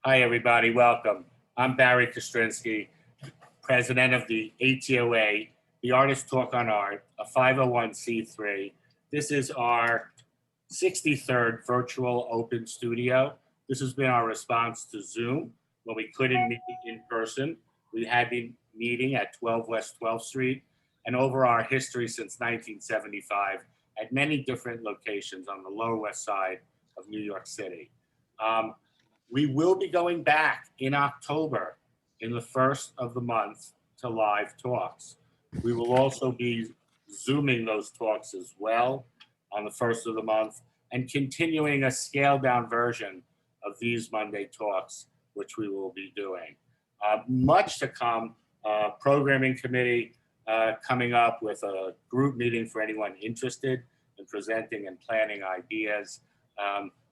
Hi, everybody. Welcome. I'm Barry Kastrinsky, president of the ATOA, the Artist Talk on Art, a 501c3. This is our 63rd virtual open studio. This has been our response to Zoom when we couldn't meet in person. We had been meeting at 12 West 12th Street and over our history since 1975 at many different locations on the Lower West Side of New York City. We will be going back in October in the first of the month to live talks. We will also be Zooming those talks as well on the first of the month and continuing a scaled down version of these Monday talks, which we will be doing. Much to come, programming committee coming up with a group meeting for anyone interested in presenting and planning ideas.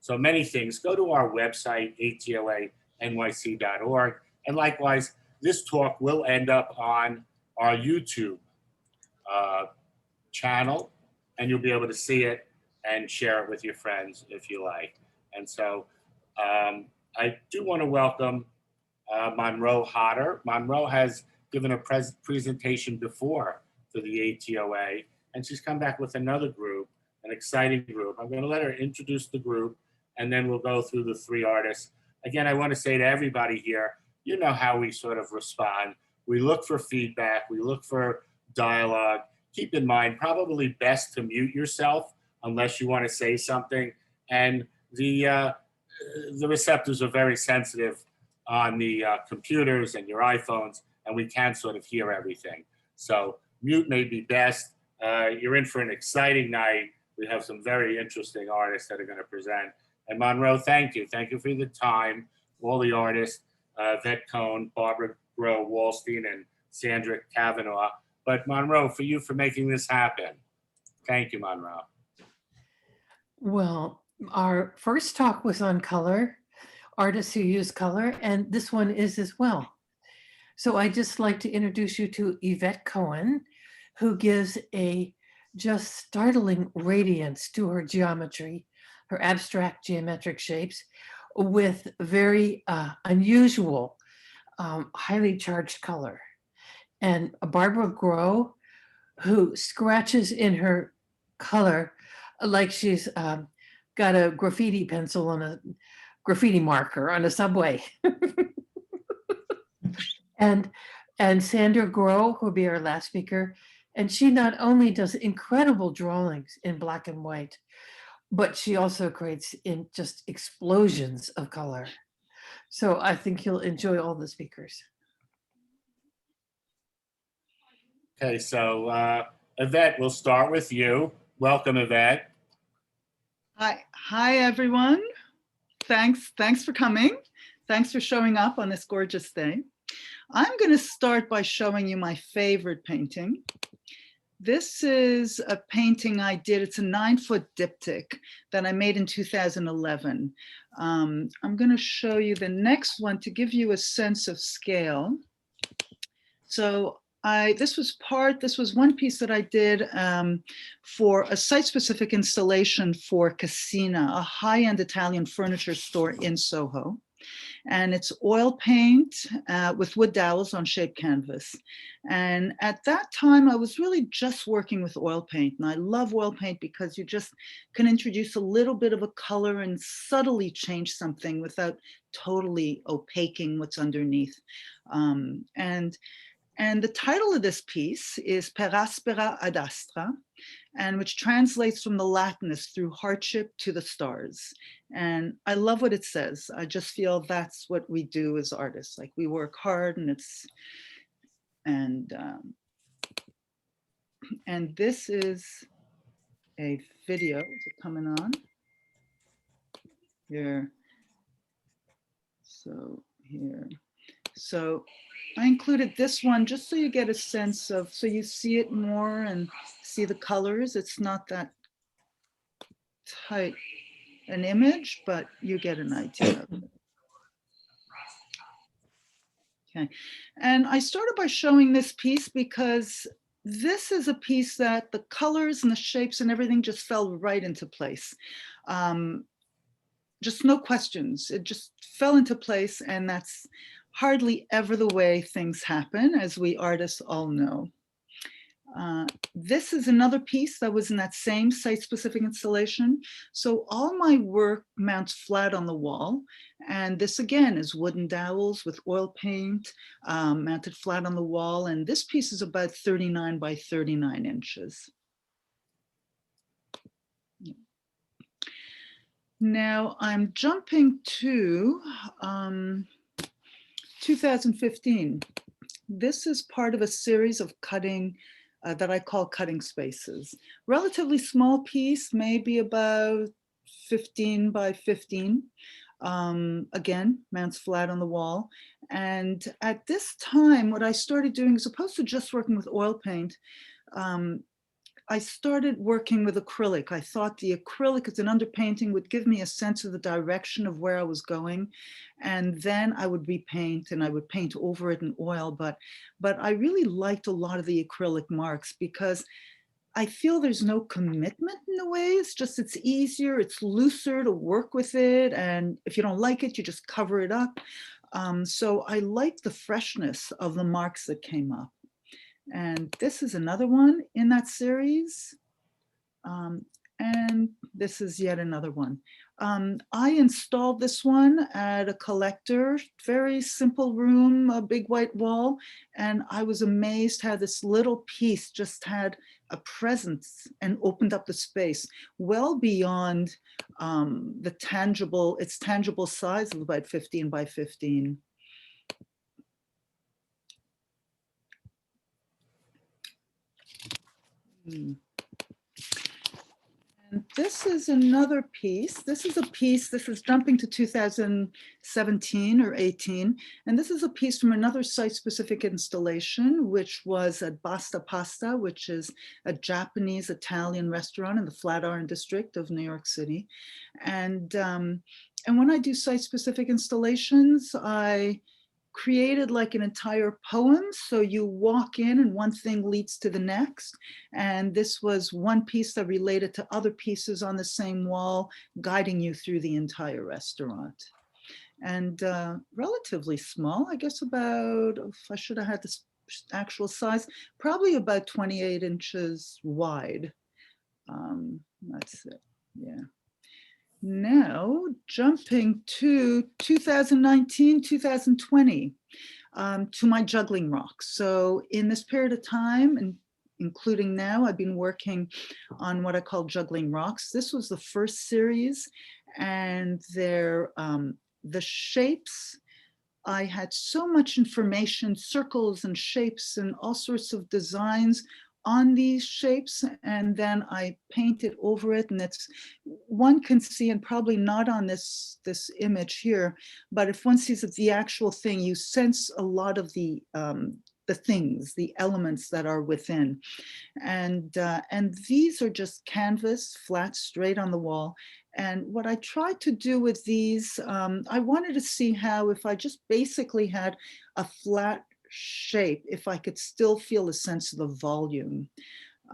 So many things. Go to our website, atoanyc.org. And likewise, this talk will end up on our YouTube channel, and you'll be able to see it and share it with your friends if you like. And so I do want to welcome Monroe Hodder. Monroe has given a presentation before for the ATOA, and she's come back with another group, an exciting group. I'm going to let her introduce the group, and then we'll go through the three artists. Again, I want to say to everybody here, you know how we sort of respond. We look for feedback. We look for dialogue. Keep in mind, probably best to mute yourself unless you want to say something. And the receptors are very sensitive on the computers and your iPhones, and we can't sort of hear everything. So mute may be best. You're in for an exciting night. We have some very interesting artists that are going to present. And Monroe, thank you. Thank you for the time. All the artists, Yvette Cohen, Barbara Groh, Wallstein, and Sandra Cavanagh. But Monroe, for you for making this happen. Thank you, Monroe. Well, our first talk was on color, artists who use color, and this one is as well. So I'd just like to introduce you to Yvette Cohen, who gives a just startling radiance to her geometry, her abstract geometric shapes, with very unusual, highly charged color. And Barbara Groh, who scratches in her color like she's got a graffiti pencil and a graffiti marker on a subway. and Sandra Groh, who will be our last speaker, and she not only does incredible drawings in black and white, but she also creates in just explosions of color. So I think you'll enjoy all the speakers. Okay, so Yvette, we'll start with you. Welcome, Yvette. Hi everyone. Thanks for coming. Thanks for showing up on this gorgeous day. I'm going to start by showing you my favorite painting. This is a painting I did. It's a 9-foot diptych that I made in 2011. I'm going to show you the next one to give you a sense of scale. So this was one piece that I did for a site-specific installation for Casina, a high-end Italian furniture store in Soho. And it's oil paint with wood dowels on shaped canvas. And at that time, I was really just working with oil paint. And I love oil paint because you just can introduce a little bit of a color and subtly change something without totally opaquing what's underneath. And the title of this piece is Per aspera ad astra, and which translates from the Latin as through hardship to the stars. And I love what it says. I just feel that's what we do as artists. Like we work hard, and and this is a video. Is it coming on? Here. So here. So I included this one just so you get a sense of, so you see it more and see the colors. It's not that tight an image, but you get an idea of it. Okay, and I started by showing this piece because this is a piece that the colors and the shapes and everything just fell right into place. just no questions. It just fell into place, and that's hardly ever the way things happen, as we artists all know. This is another piece that was in that same site-specific installation. So all my work mounts flat on the wall. And this again is wooden dowels with oil paint mounted flat on the wall. And this piece is about 39 by 39 inches. Now I'm jumping to 2015. This is part of a series of cutting that I call cutting spaces. Relatively small piece, maybe about 15 by 15. Again, mounts flat on the wall. And at this time, what I started doing, as opposed to just working with oil paint, I started working with acrylic. I thought the acrylic as an underpainting would give me a sense of the direction of where I was going. And then I would repaint, and I would paint over it in oil. But I really liked a lot of the acrylic marks because I feel there's no commitment in a way. It's just, it's easier, it's looser to work with it. And if you don't like it, you just cover it up. So I liked the freshness of the marks that came up. And this is another one in that series. And this is yet another one. I installed this one at a collector, very simple room, a big white wall. And I was amazed how this little piece just had a presence and opened up the space well beyond its tangible size of about 15 by 15. And this is another piece. This is jumping to 2017 or 18. And this is a piece from another site-specific installation, which was at Basta Pasta, which is a Japanese Italian restaurant in the Flatiron district of New York City. And when I do site-specific installations, I created like an entire poem. So you walk in and one thing leads to the next. And this was one piece that related to other pieces on the same wall, guiding you through the entire restaurant. And relatively small, I guess about, if I should have had this actual size, probably about 28 inches wide. That's it, yeah. Now, jumping to 2019, 2020, to my Juggling Rocks. So in this period of time, and including now, I've been working on what I call Juggling Rocks. This was the first series, and they're, the shapes, I had so much information, circles and shapes and all sorts of designs on these shapes, and then I painted over it, and it's, one can see, and probably not on this image here, but if one sees the actual thing, you sense a lot of the things, the elements that are within. And these are just canvas, flat, straight on the wall. And what I tried to do with these, I wanted to see how, if I just basically had a flat shape, if I could still feel a sense of the volume.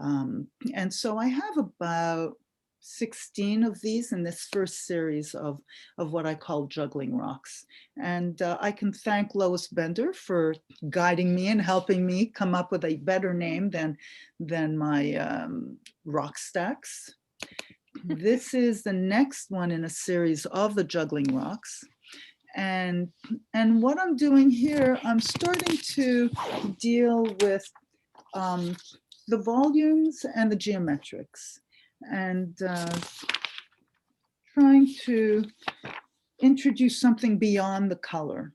And so I have about 16 of these in this first series of what I call Juggling Rocks. And I can thank Lois Bender for guiding me and helping me come up with a better name than my rock stacks. This is the next one in a series of the Juggling Rocks. And what I'm doing here, I'm starting to deal with the volumes and the geometrics, and trying to introduce something beyond the color.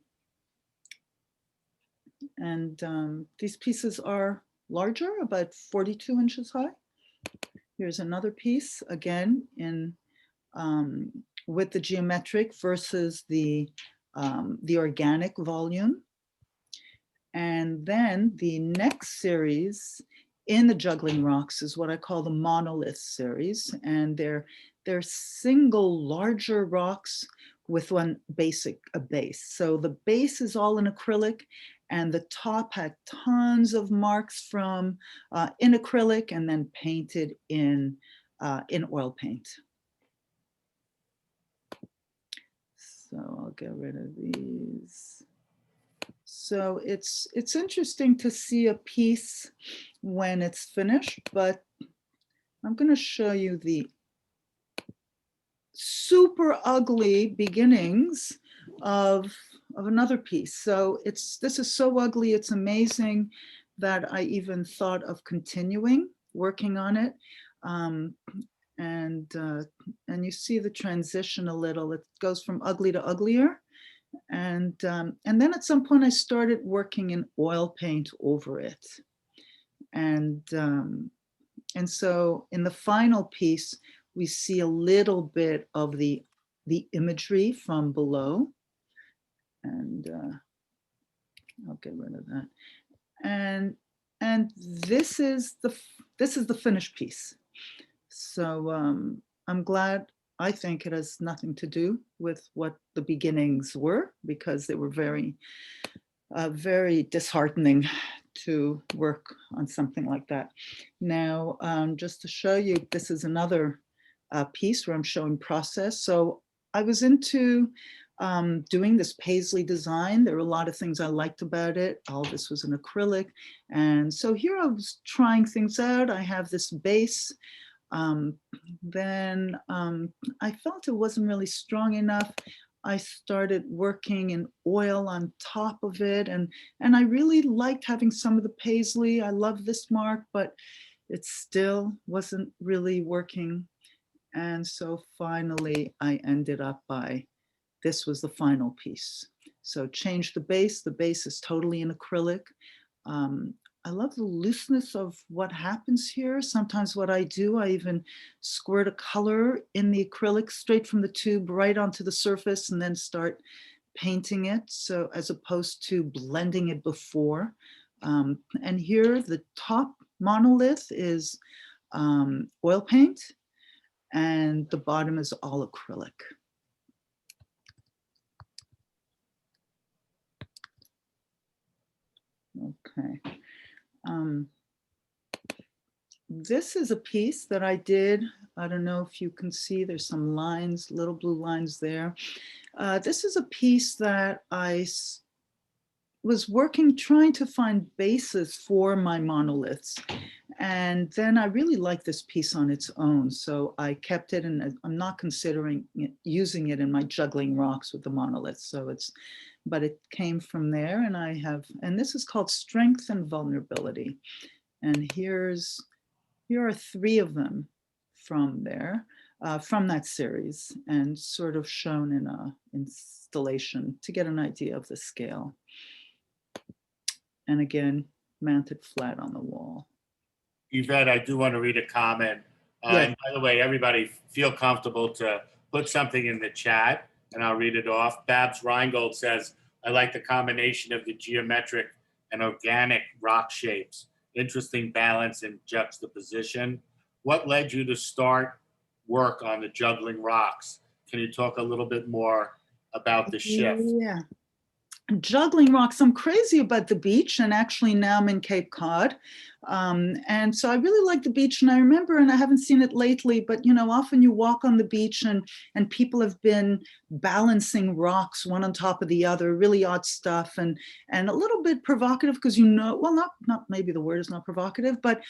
And these pieces are larger, about 42 inches high. Here's another piece, again, in with the geometric versus the organic volume. And then the next series in the Juggling Rocks is what I call the Monolith Series. And they're single larger rocks with one base. So the base is all in acrylic, and the top had tons of marks from in acrylic and then painted in oil paint. So I'll get rid of these. So it's interesting to see a piece when it's finished, but I'm going to show you the super ugly beginnings of another piece. So this is so ugly, it's amazing that I even thought of continuing working on it. And you see the transition a little. It goes from ugly to uglier. And then at some point I started working in oil paint over it. And so in the final piece, we see a little bit of the imagery from below. And I'll get rid of that. And this is the finished piece. So I'm glad. I think it has nothing to do with what the beginnings were, because they were very, very disheartening to work on something like that. Now, just to show you, this is another piece where I'm showing process. So I was into doing this Paisley Design. There were a lot of things I liked about it. All this was an acrylic. And so here I was trying things out. I have this base. Then I felt it wasn't really strong enough. I started working in oil on top of it, and I really liked having some of the Paisley. I love this mark, but it still wasn't really working. And so finally I ended up this was the final piece. So change the base. The base is totally in acrylic. I love the looseness of what happens here. Sometimes what I do, I even squirt a color in the acrylic straight from the tube right onto the surface and then start painting it. So as opposed to blending it before. And here the top monolith is oil paint and the bottom is all acrylic. Okay. This is a piece that I did. I don't know if you can see, there's some lines, little blue lines there. This is a piece that I was working, trying to find bases for my monoliths. And then I really liked this piece on its own. So I kept it, and I'm not considering using it in my Juggling Rocks with the monoliths. So but it came from there, and this is called Strength and Vulnerability. And here are 3 of them from there, from that series, and sort of shown in a installation to get an idea of the scale. And again, mounted flat on the wall. Yvette, I do want to read a comment. Yes. And by the way, everybody feel comfortable to put something in the chat and I'll read it off. Babs Reingold says, I like the combination of the geometric and organic rock shapes. Interesting balance and juxtaposition. What led you to start work on the Juggling Rocks? Can you talk a little bit more about the shift? Yeah. Juggling Rocks, I'm crazy about the beach, and actually now I'm in Cape Cod. And so I really like the beach, and I remember, and I haven't seen it lately, but often you walk on the beach and people have been balancing rocks one on top of the other, really odd stuff, and a little bit provocative, because well, not maybe the word is not provocative, but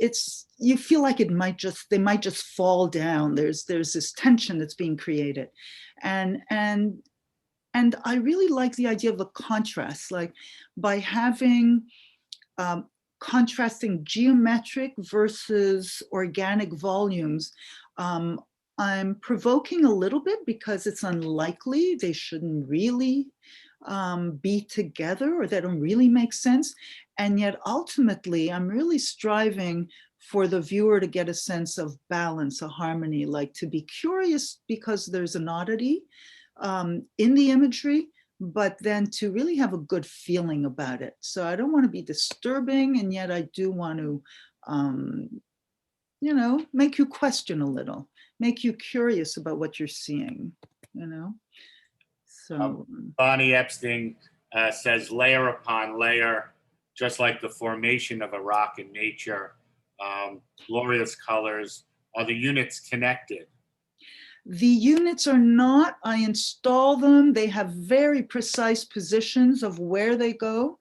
it's, you feel like they might just fall down. There's this tension that's being created. And I really like the idea of the contrast, like by having contrasting geometric versus organic volumes. I'm provoking a little bit because it's unlikely they shouldn't really be together, or they don't really make sense. And yet ultimately, I'm really striving for the viewer to get a sense of balance, a harmony, like to be curious because there's an oddity in the imagery, but then to really have a good feeling about it. So I don't want to be disturbing, and yet I do want to, make you question a little, make you curious about what you're seeing, So Bonnie Epstein says, layer upon layer, just like the formation of a rock in nature, glorious colors. Are the units connected? The units are not, I install them. They have very precise positions of where they go.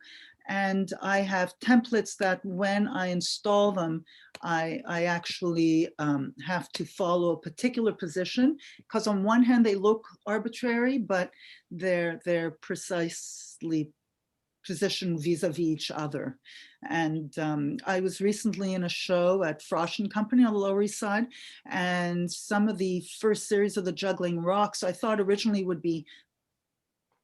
And I have templates that when I install them, I actually have to follow a particular position, because on one hand, they look arbitrary, but they're precisely positioned vis-a-vis each other. And I was recently in a show at Frosh and Company on the Lower East Side, and some of the first series of the Juggling Rocks, I thought originally would be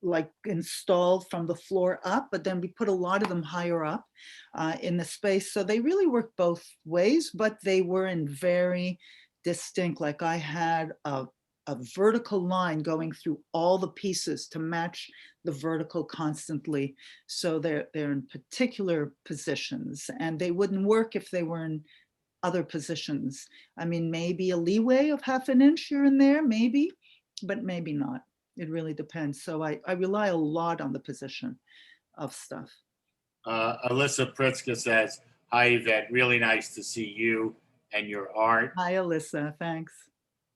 like installed from the floor up, but then we put a lot of them higher up in the space. So they really work both ways, but they were in very distinct, like I had a vertical line going through all the pieces to match the vertical constantly. So they're in particular positions, and they wouldn't work if they were in other positions. I mean, maybe a leeway of half an inch here and there, maybe, but maybe not. It really depends. So I rely a lot on the position of stuff. Alyssa Pritzker says, hi, Yvette, really nice to see you and your art. Hi, Alyssa, thanks.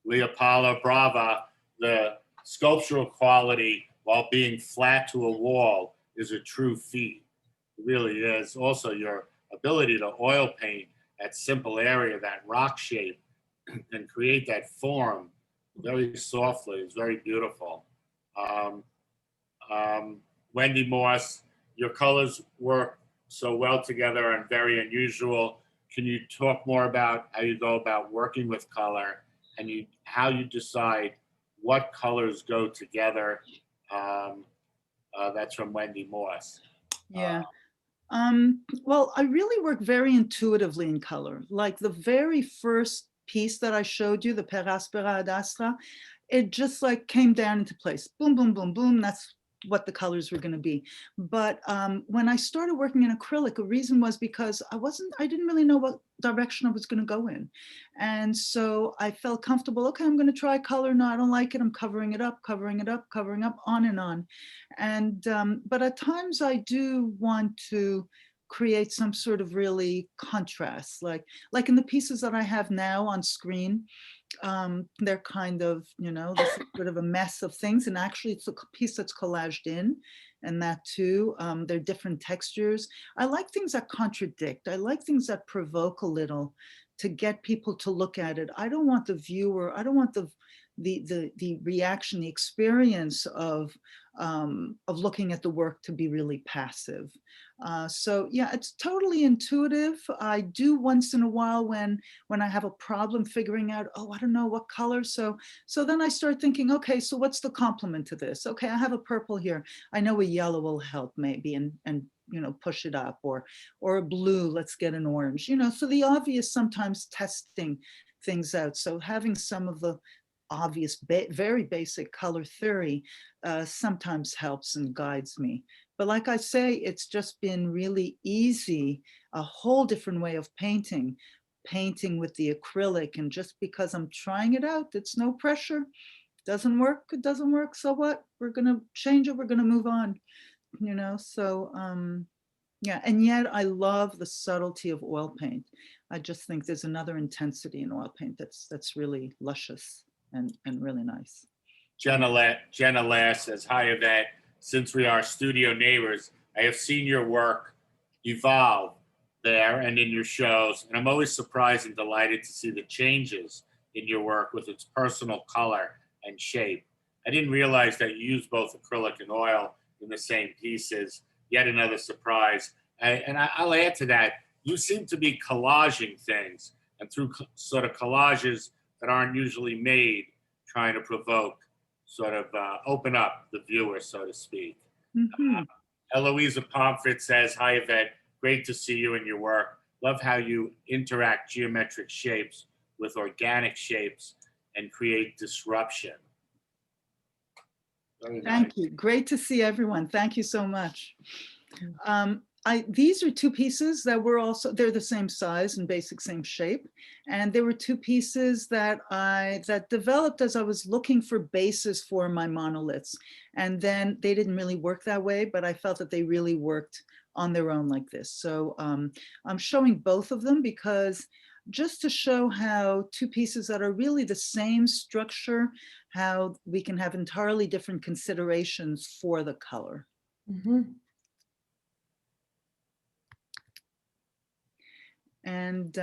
Leopoldo Brava, the sculptural quality while being flat to a wall is a true feat. It really is. Also, your ability to oil paint that simple area, that rock shape, and create that form very softly is very beautiful. Wendy Moss, your colors work so well together and very unusual. Can you talk more about how you go about working with color and how you decide what colors go together? That's from Wendy Moss. Yeah. Well, I really work very intuitively in color. Like the very first piece that I showed you, the Per Aspera ad Astra, it just like came down into place. Boom, boom, boom, boom. That's what the colors were going to be. But when I started working in acrylic, the reason was because I didn't really know what direction I was going to go in. And so I felt comfortable. Okay, I'm going to try color. No, I don't like it. I'm covering it up, covering it up, covering up, on and on. And but at times I do want to create some sort of really contrast, like in the pieces that I have now on screen. They're kind of, this is sort of a mess of things, and actually it's a piece that's collaged in, and that too. They're different textures. I like things that contradict. I like things that provoke a little to get people to look at it. I don't want the viewer, I don't want the reaction, the experience of looking at the work to be really passive. So yeah, it's totally intuitive. I do once in a while when I have a problem figuring out, oh, I don't know what color. So then I start thinking, okay, so what's the complement to this? Okay, I have a purple here. I know a yellow will help maybe, and push it up, or a blue, let's get an orange, so the obvious, sometimes testing things out. So having some of the obvious, very basic color theory sometimes helps and guides me. But like I say, it's just been really easy, a whole different way of painting with the acrylic. And just because I'm trying it out, it's no pressure. Doesn't work, it doesn't work. So what? We're gonna change it, we're gonna move on, so yeah. And yet I love the subtlety of oil paint. I just think there's another intensity in oil paint that's really luscious and really nice. Jenna Lass says, hi, Yvette. Since we are studio neighbors, I have seen your work evolve there and in your shows, and I'm always surprised and delighted to see the changes in your work with its personal color and shape. I didn't realize that you use both acrylic and oil in the same pieces. Yet another surprise. And I'll add to that, you seem to be collaging things, and through sort of collages that aren't usually made, trying to provoke, sort of open up the viewer, so to speak. Mm-hmm. Eloisa Pomfret says, hi, Yvette. Great to see you and your work. Love how you interact geometric shapes with organic shapes and create disruption. Very Thank nice. you. Great to see everyone. Thank you so much. These are two pieces that were also, they're the same size and basic same shape. And there were two pieces that developed as I was looking for bases for my monoliths. And then they didn't really work that way, but I felt that they really worked on their own like this. So I'm showing both of them because just to show how two pieces that are really the same structure, how we can have entirely different considerations for the color. Mhm. And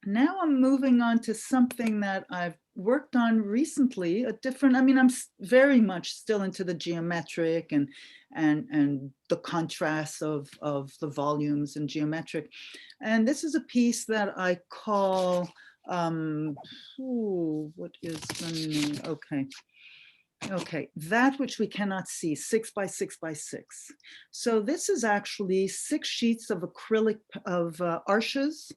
now I'm moving on to something that I've worked on recently, a different, I mean, I'm very much still into the geometric and the contrast of the volumes and geometric. And this is a piece that I call, what is the name? Okay, that which we cannot see, 6 by 6 by 6. So this is actually 6 sheets of acrylic of arches,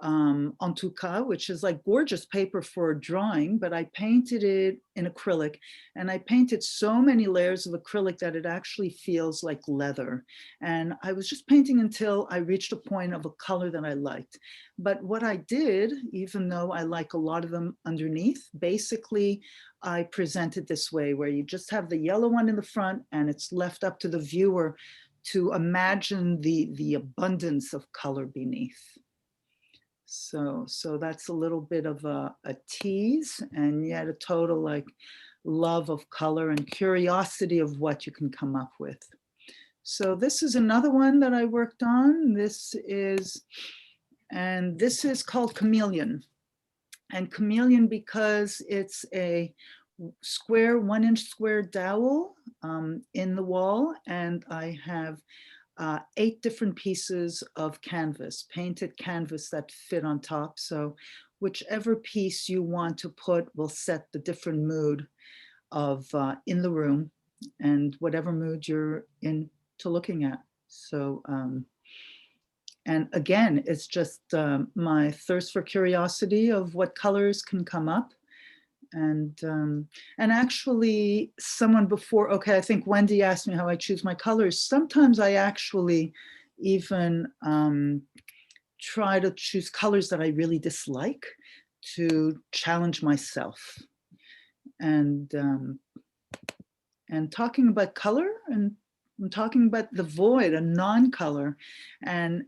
en tout cas, which is like gorgeous paper for drawing, but I painted it in acrylic, and I painted so many layers of acrylic that it actually feels like leather. And I was just painting until I reached a point of a color that I liked. But what I did, even though I like a lot of them underneath, basically I presented this way, where you just have the yellow one in the front and it's left up to the viewer to imagine the abundance of color beneath. So that's a little bit of a tease, and yet a total like love of color and curiosity of what you can come up with. So this is another one that I worked on. This is called Chameleon. And Chameleon because it's a square, 1-inch square dowel in the wall, and I have 8 different pieces of canvas, painted canvas that fit on top. So whichever piece you want to put will set the different mood of in the room and whatever mood you're into looking at. So, and again, it's just my thirst for curiosity of what colors can come up. And actually someone before, okay, I think Wendy asked me how I choose my colors. Sometimes I actually even try to choose colors that I really dislike to challenge myself. And talking about color, and I'm talking about the void, a non-color. And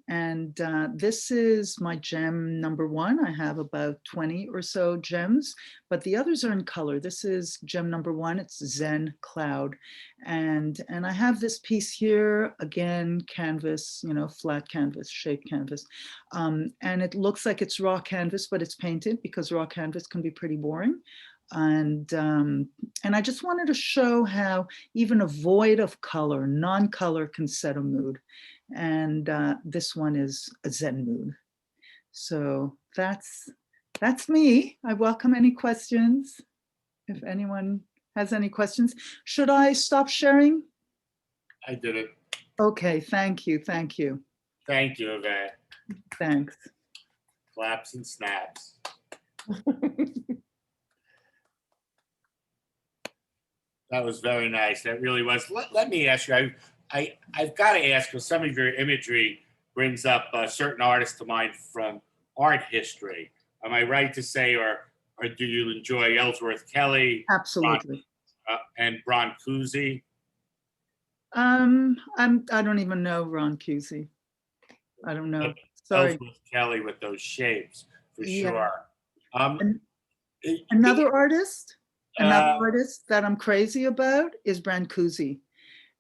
this is my gem number 1. I have about 20 or so gems, but the others are in color. This is gem number 1. It's Zen Cloud. And I have this piece here, again, canvas, you know, flat canvas, shaped canvas. And it looks like it's raw canvas, but it's painted because raw canvas can be pretty boring. And I just wanted to show how even a void of color, non-color, can set a mood. And this one is a Zen mood. So that's me. I welcome any questions. If anyone has any questions, should I stop sharing? I did it. Okay, thank you, thank you. Thank you, Yvette. Thanks. Claps and snaps. That was very nice. That really was. Let me ask you, I've got to ask, because some of your imagery brings up certain artists to mind from art history. Am I right to say, or do you enjoy Ellsworth Kelly? Absolutely. And Brancusi? I don't even know Ron Cusey. I don't know. Sorry. Ellsworth Kelly with those shapes, for Yeah. sure. Another artist that I'm crazy about is Brancusi.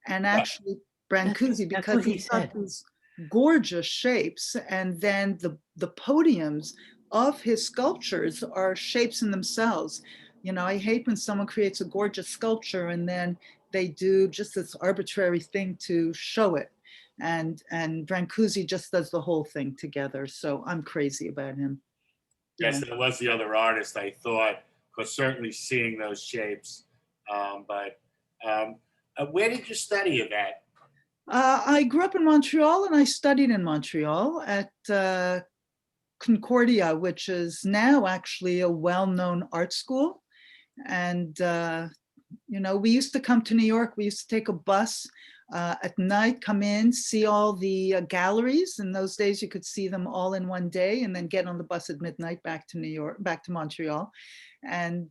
And actually Brancusi, because he's got these gorgeous shapes, and then the podiums of his sculptures are shapes in themselves. You know, I hate when someone creates a gorgeous sculpture and then they do just this arbitrary thing to show it. And Brancusi just does the whole thing together. So I'm crazy about him. Yes, that was the other artist I thought, because certainly seeing those shapes. But where did you study that? I grew up in Montreal, and I studied in Montreal at Concordia, which is now actually a well-known art school. And, you know, we used to come to New York. We used to take a bus at night, come in, see all the galleries. In those days, you could see them all in one day, and then get on the bus at midnight back to New York, back to Montreal. And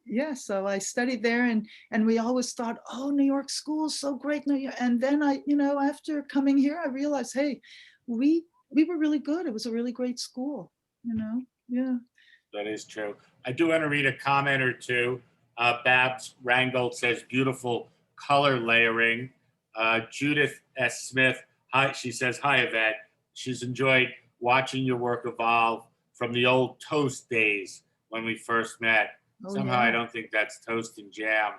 yeah, so I studied there, and we always thought, oh, New York school is so great. And then I, you know, after coming here, I realized, hey, we were really good. It was a really great school. you know, yeah. That is true. I do want to read a comment or two. Babs Rangold says, beautiful color layering. Judith S. Smith, hi, she says, hi, Yvette. She's enjoyed watching your work evolve from the old Toast days when we first met. Oh, Somehow yeah. I don't think that's Toast and Jam.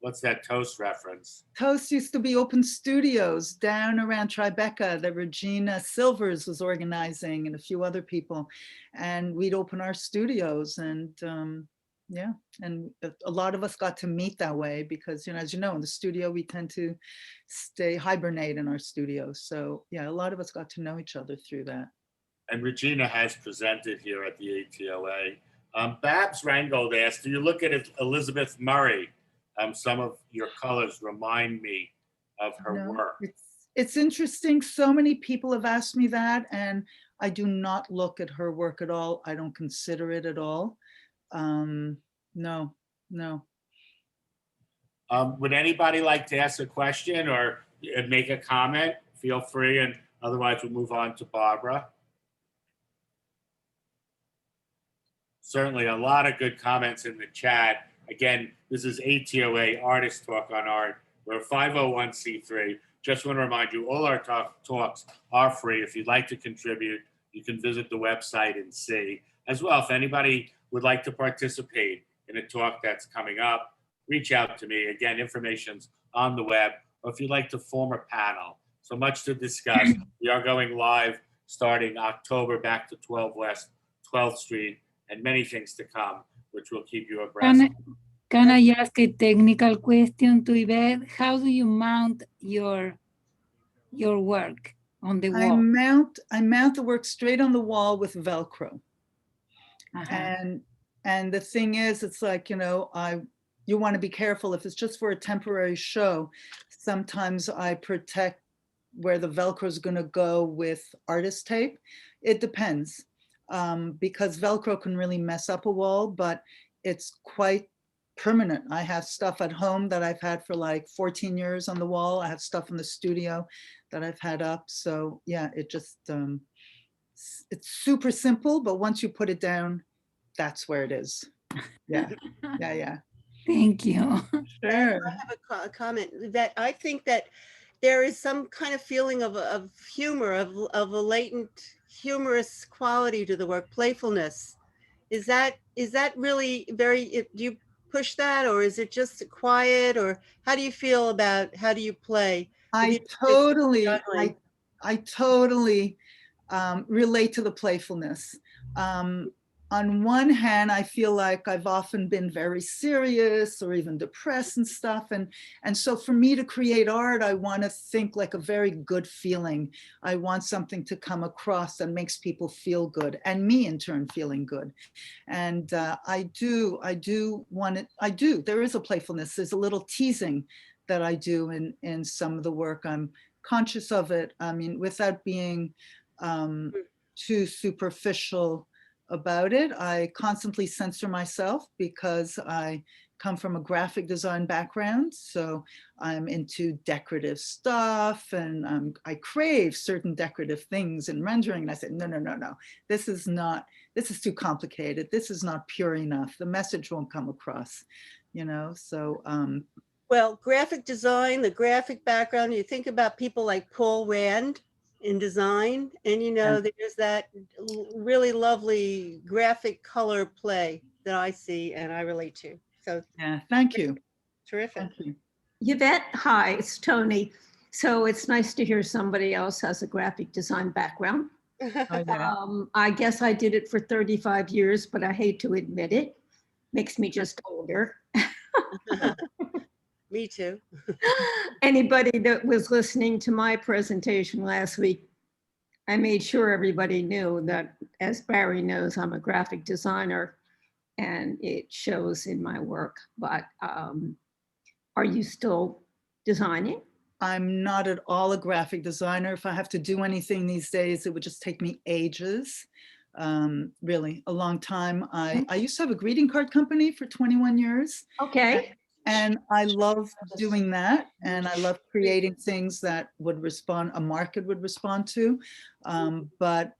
What's that Toast reference? Toast used to be open studios down around Tribeca that Regina Silvers was organizing and a few other people. And we'd open our studios and yeah, and a lot of us got to meet that way because, you know, as you know, in the studio, we tend to hibernate in our studios. So yeah, a lot of us got to know each other through that. And Regina has presented here at the ATOA. Babs Rangold asked, do you look at Elizabeth Murray? Some of your colors remind me of her work. It's interesting. So many people have asked me that, and I do not look at her work at all. I don't consider it at all. No. Would anybody like to ask a question or make a comment? Feel free, and otherwise we'll move on to Barbara. Certainly a lot of good comments in the chat. Again, this is ATOA, Artist Talk on Art. We're a 501c3. Just want to remind you, all our talks are free. If you'd like to contribute, you can visit the website and see. As well, if anybody would like to participate in a talk that's coming up, reach out to me. Again, information's on the web. Or if you'd like to form a panel. So much to discuss. We are going live starting October back to 12 West 12th Street, and many things to come, which will keep you abreast. Can I ask a technical question to Yvette? How do you mount your work on the wall? I mount the work straight on the wall with Velcro. And the thing is, it's like, you know, you want to be careful if it's just for a temporary show. Sometimes I protect where the Velcro is going to go with artist tape. It depends, because Velcro can really mess up a wall, but it's quite permanent. I have stuff at home that I've had for like 14 years on the wall. I have stuff in the studio that I've had up. So yeah, it just, it's super simple, but once you put it down, that's where it is. Yeah, yeah. Thank you. Sure. I have a comment that I think that there is some kind of feeling of humor, of a latent humorous quality to the work, playfulness. Is that really very, do you push that, or is it just quiet, or how do you feel about, how do you play? I totally relate to the playfulness. On one hand, I feel like I've often been very serious or even depressed and stuff. And so for me to create art, I want to think like a very good feeling. I want something to come across that makes people feel good, and me in turn feeling good. And I do want it. There is a playfulness. There's a little teasing that I do in some of the work. I'm conscious of it. I mean, without being too superficial about it. I constantly censor myself because I come from a graphic design background. So I'm into decorative stuff, and I crave certain decorative things in rendering. And I said, no, this is too complicated. This is not pure enough. The message won't come across, you know? So, well, graphic design, the graphic background, you think about people like Paul Rand in design, and you know, there's that really lovely graphic color play that I see and I relate to. So yeah, thank you. Terrific. Thank you. Yvette, hi, it's Tony. So it's nice to hear somebody else has a graphic design background. Oh, yeah. I guess I did it for 35 years, but I hate to admit it. Makes me just older. Me too. Anybody that was listening to my presentation last week, I made sure everybody knew that, as Barry knows, I'm a graphic designer and it shows in my work. But are you still designing? I'm not at all a graphic designer. If I have to do anything these days, it would just take me ages. Really, a long time. I used to have a greeting card company for 21 years. Okay. And I love doing that. And I love creating things that would a market would respond to. But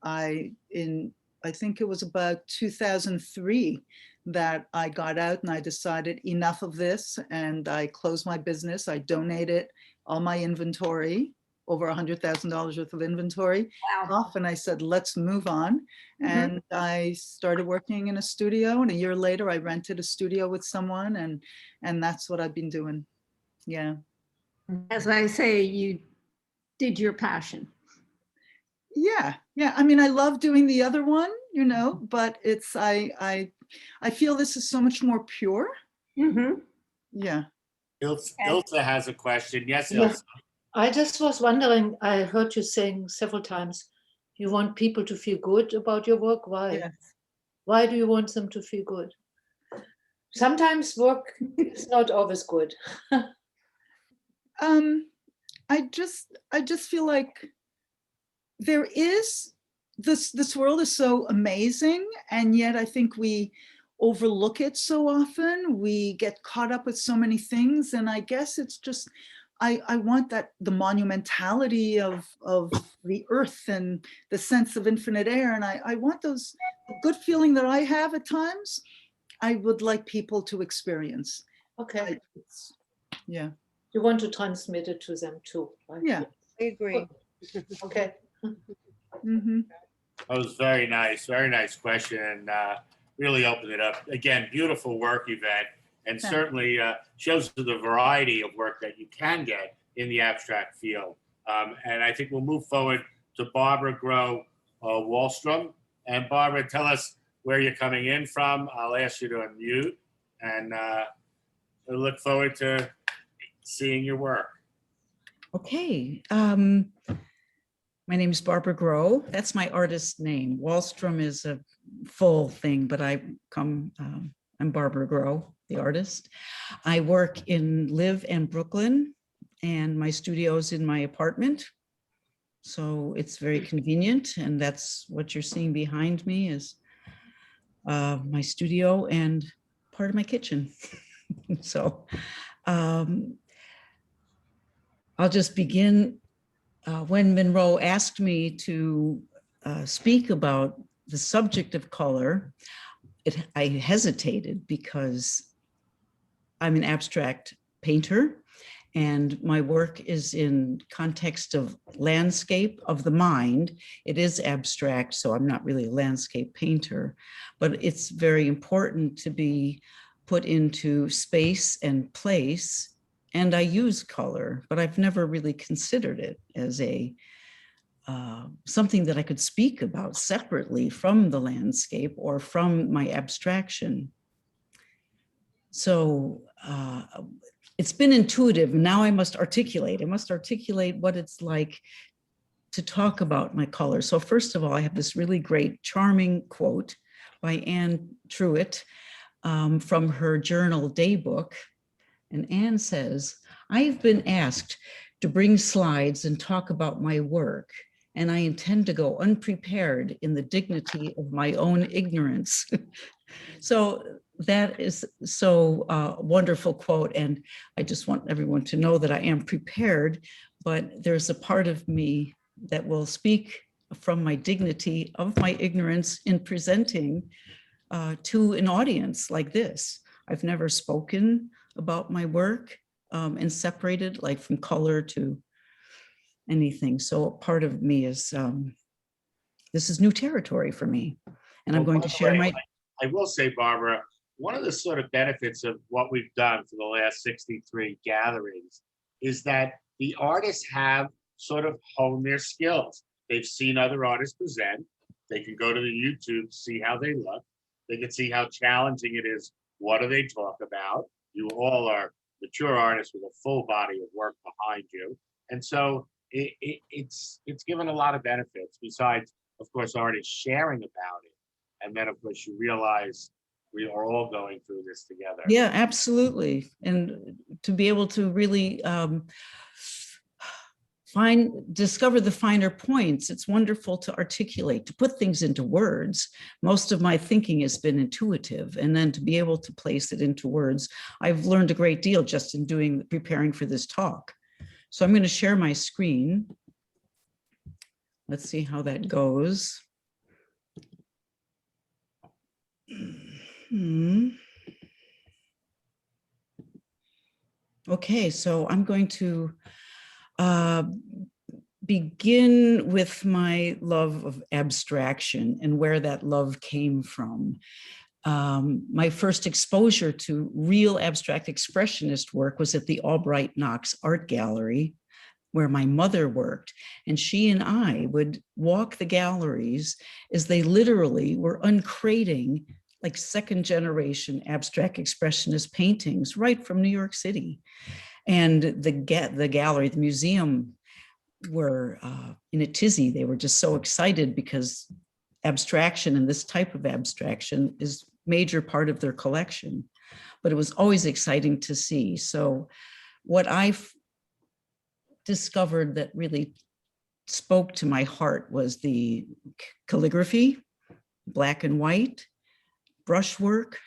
I think it was about 2003 that I got out and I decided enough of this, and I closed my business. I donated all my inventory, over $100,000 worth of inventory off, and I said, let's move on. And I started working in a studio, and a year later I rented a studio with someone, and that's what I've been doing. Yeah. As I say, you did your passion. Yeah. I mean, I love doing the other one, you know, but it's, I feel this is so much more pure. Yeah. Ilse has a question. Yes, Yeah. Ilse. I just was wondering, I heard you saying several times, you want people to feel good about your work. Why? Yes. Why do you want them to feel good? Sometimes work is not always good. I just feel like there is this world is so amazing, and yet I think we overlook it so often. We get caught up with so many things, and I guess it's just I want that the monumentality of the earth and the sense of infinite air, and I want those the good feeling that I have at times. I would like people to experience. Okay. Yeah. You want to transmit it to them too, right? Yeah. I agree. Okay. That was very nice question, and really opened it up. Again, beautiful work, Yvette, and certainly shows the variety of work that you can get in the abstract field. And I think we'll move forward to Barbara Groh Wallstrom. And Barbara, tell us where you're coming in from. I'll ask you to unmute, and we look forward to seeing your work. Okay. My name is Barbara Groh. That's my artist name. Wallstrom is a full thing, but I'm Barbara Groh, the artist. I live in Brooklyn, and my studio is in my apartment. So it's very convenient, and that's what you're seeing behind me is my studio and part of my kitchen. So I'll just begin. When Monroe asked me to speak about the subject of color, I hesitated because I'm an abstract painter, and my work is in context of landscape of the mind. It is abstract, so I'm not really a landscape painter, but it's very important to be put into space and place. And I use color, but I've never really considered it as something that I could speak about separately from the landscape or from my abstraction. So it's been intuitive. Now I must articulate. I must articulate what it's like to talk about my color. So first of all, I have this really great, charming quote by Anne Truitt from her journal Daybook. And Anne says, I've been asked to bring slides and talk about my work, and I intend to go unprepared in the dignity of my own ignorance. So that is so wonderful quote. And I just want everyone to know that I am prepared, but there's a part of me that will speak from my dignity of my ignorance in presenting to an audience like this. I've never spoken about my work and separated like from color to anything. So part of me is, this is new territory for me. And I'm going to share my... I will say, Barbara, one of the sort of benefits of what we've done for the last 63 gatherings is that the artists have sort of honed their skills. They've seen other artists present. They can go to the YouTube to see how they look. They can see how challenging it is. What do they talk about? You all are mature artists with a full body of work behind you. And so it's given a lot of benefits besides, of course, artists sharing about it. And then, of course, you realize we are all going through this together. Yeah, absolutely. And to be able to really discover the finer points, it's wonderful to articulate, to put things into words. Most of my thinking has been intuitive, and then to be able to place it into words. I've learned a great deal just in preparing for this talk. So I'm going to share my screen. Let's see how that goes. Okay, so I'm going to begin with my love of abstraction and where that love came from. My first exposure to real abstract expressionist work was at the Albright Knox Art Gallery, where my mother worked, and she and I would walk the galleries as they literally were uncrating like second generation abstract expressionist paintings right from New York City. And the gallery, the museum were in a tizzy. They were just so excited because abstraction and this type of abstraction is major part of their collection, but it was always exciting to see. So what I've discovered that really spoke to my heart was the calligraphy, black and white, brushwork,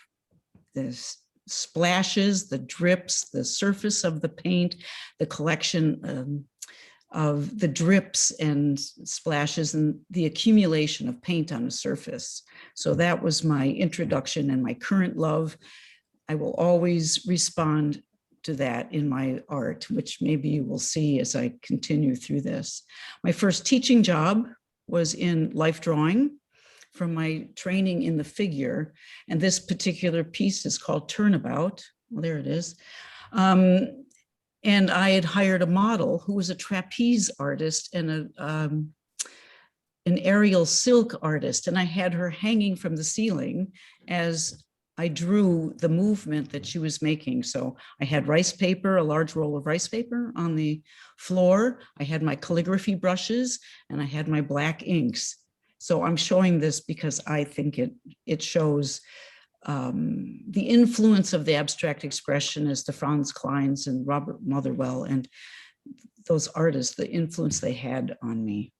the splashes, the drips, the surface of the paint, the collection of the drips and splashes and the accumulation of paint on the surface. So that was my introduction and my current love. I will always respond to that in my art, which maybe you will see as I continue through this. My first teaching job was in life drawing from my training in the figure. And this particular piece is called Turnabout. Well, there it is. And I had hired a model who was a trapeze artist and an aerial silk artist. And I had her hanging from the ceiling as I drew the movement that she was making. So I had rice paper, a large roll of rice paper on the floor. I had my calligraphy brushes and I had my black inks. So I'm showing this because I think it shows the influence of the abstract expressionists, the Franz Kleins and Robert Motherwell, and those artists, the influence they had on me.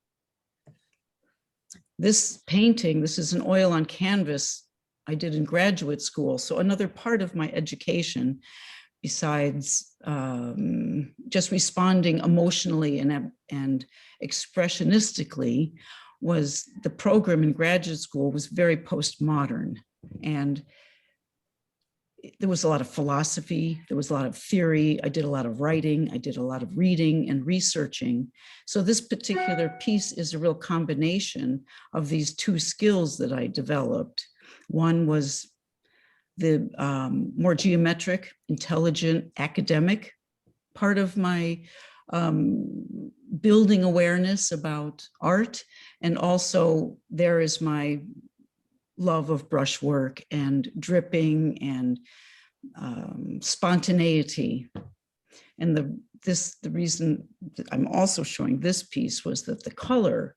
This painting, this is an oil on canvas I did in graduate school. So another part of my education, besides just responding emotionally and expressionistically, was the program in graduate school was very postmodern. And there was a lot of philosophy, there was a lot of theory, I did a lot of writing, I did a lot of reading and researching. So this particular piece is a real combination of these two skills that I developed. One was the more geometric, intelligent, academic part of my building awareness about art. And also there is my love of brushwork and dripping and spontaneity. And the reason that I'm also showing this piece was that the color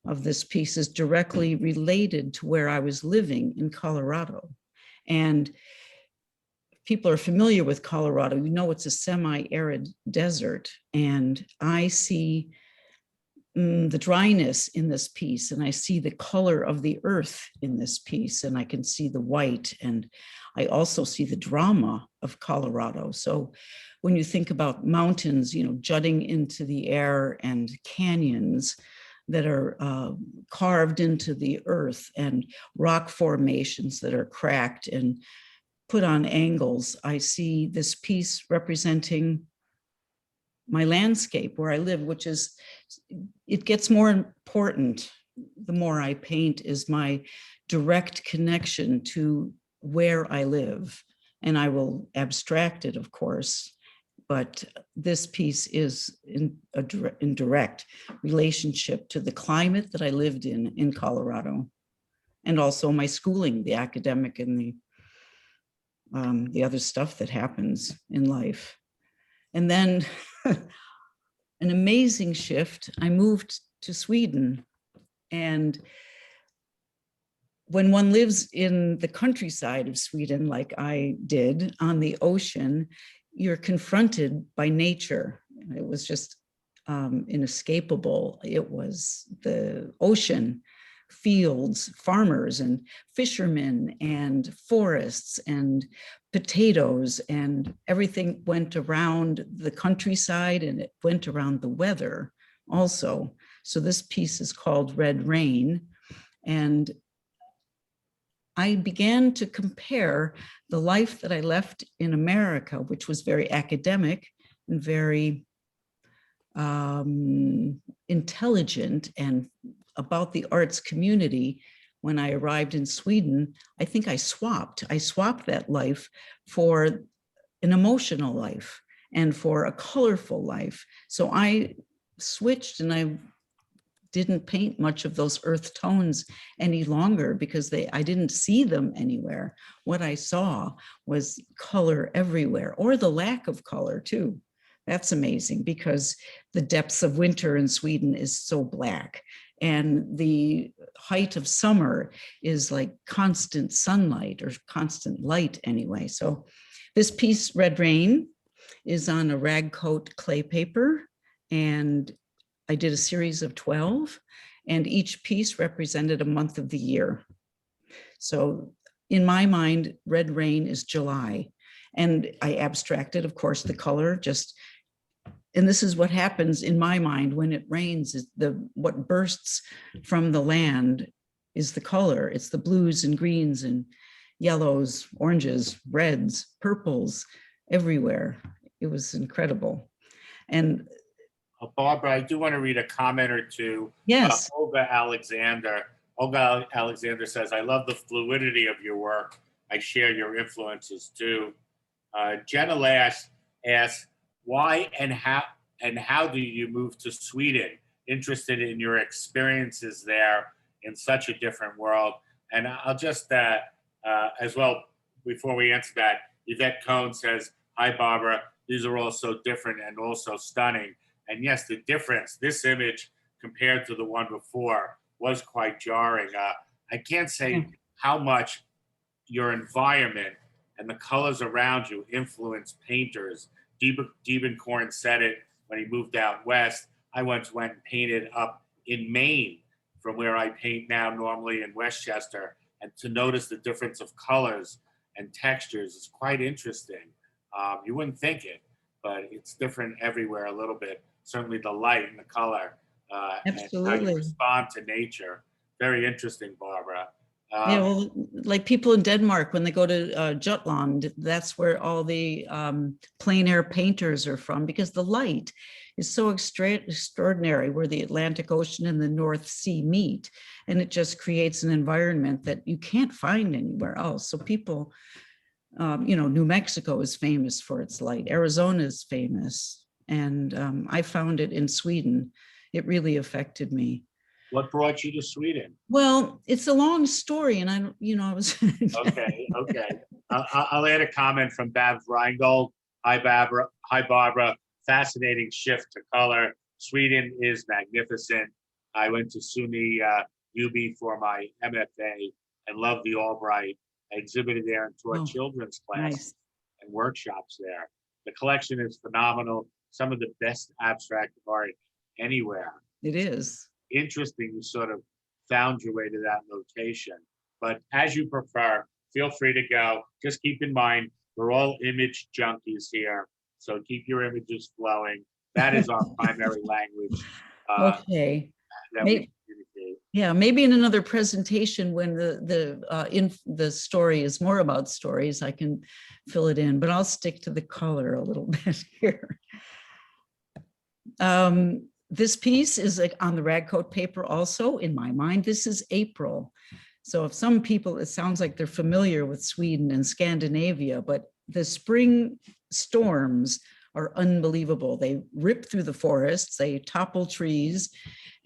of this piece is directly related to where I was living in Colorado. And people are familiar with Colorado, you know it's a semi-arid desert, and I see the dryness in this piece, and I see the color of the earth in this piece, and I can see the white, and I also see the drama of Colorado. So when you think about mountains, you know, jutting into the air and canyons that are carved into the earth and rock formations that are cracked and put on angles, I see this piece representing my landscape where I live, which is, it gets more important the more I paint, is my direct connection to where I live. And I will abstract it, of course, but this piece is in direct relationship to the climate that I lived in Colorado, and also my schooling, the academic and the other stuff that happens in life. And then an amazing shift, I moved to Sweden. And when one lives in the countryside of Sweden, like I did, on the ocean, you're confronted by nature. It was just inescapable. It was the ocean, fields, farmers and fishermen and forests and potatoes, and everything went around the countryside, and it went around the weather also. So this piece is called Red Rain, and I began to compare the life that I left in America, which was very academic and very intelligent and about the arts community. When I arrived in Sweden, I think I swapped that life for an emotional life and for a colorful life. So I switched, and I didn't paint much of those earth tones any longer because I didn't see them anywhere. What I saw was color everywhere, or the lack of color too. That's amazing, because the depths of winter in Sweden is so black, and the height of summer is like constant sunlight, or constant light anyway. So this piece, Red Rain, is on a rag coat clay paper, and I did a series of 12, and each piece represented a month of the year. So in my mind, Red Rain is July, and I abstracted, of course, the color, and this is what happens in my mind when it rains, is what bursts from the land is the color. It's the blues and greens and yellows, oranges, reds, purples, everywhere. It was incredible. And Barbara, I do want to read a comment or two. yes. Olga Alexander says, I love the fluidity of your work. I share your influences too. Jenna Lass asks, why and how do you move to Sweden? Interested in your experiences there in such a different world. And I'll just, as well, before we answer that, Yvette Cohen says, hi, Barbara. These are all so different and also stunning. And yes, the difference, this image compared to the one before, was quite jarring. I can't say how much your environment and the colors around you influence painters. Diebenkorn said it when he moved out west. I once went and painted up in Maine from where I paint now normally in Westchester, and to notice the difference of colors and textures is quite interesting. You wouldn't think it, but it's different everywhere a little bit. Certainly the light and the color, and how you respond to nature. Very interesting, Barbara. Yeah, well, like people in Denmark, when they go to Jutland, that's where all the plein air painters are from, because the light is so extraordinary, where the Atlantic Ocean and the North Sea meet, and it just creates an environment that you can't find anywhere else. So people, New Mexico is famous for its light. Arizona is famous. And I found it in Sweden. It really affected me. What brought you to Sweden? Well, it's a long story, and I was. Okay. I'll add a comment from Babs Reingold. Hi, Barbara. Fascinating shift to color. Sweden is magnificent. I went to SUNY UB for my MFA and loved the Albright. I exhibited there and taught children's classes and workshops there. The collection is phenomenal. Some of the best abstract art anywhere. It is. Interesting you sort of found your way to that location. But as you prefer, feel free to go. Just keep in mind, we're all image junkies here. So keep your images flowing. That is our primary language. Okay. Maybe in another presentation, when the story is more about stories, I can fill it in, but I'll stick to the color a little bit here. This piece is on the rag coat paper also. In my mind, this is April. So if some people, it sounds like they're familiar with Sweden and Scandinavia, but the spring storms are unbelievable. They rip through the forests, they topple trees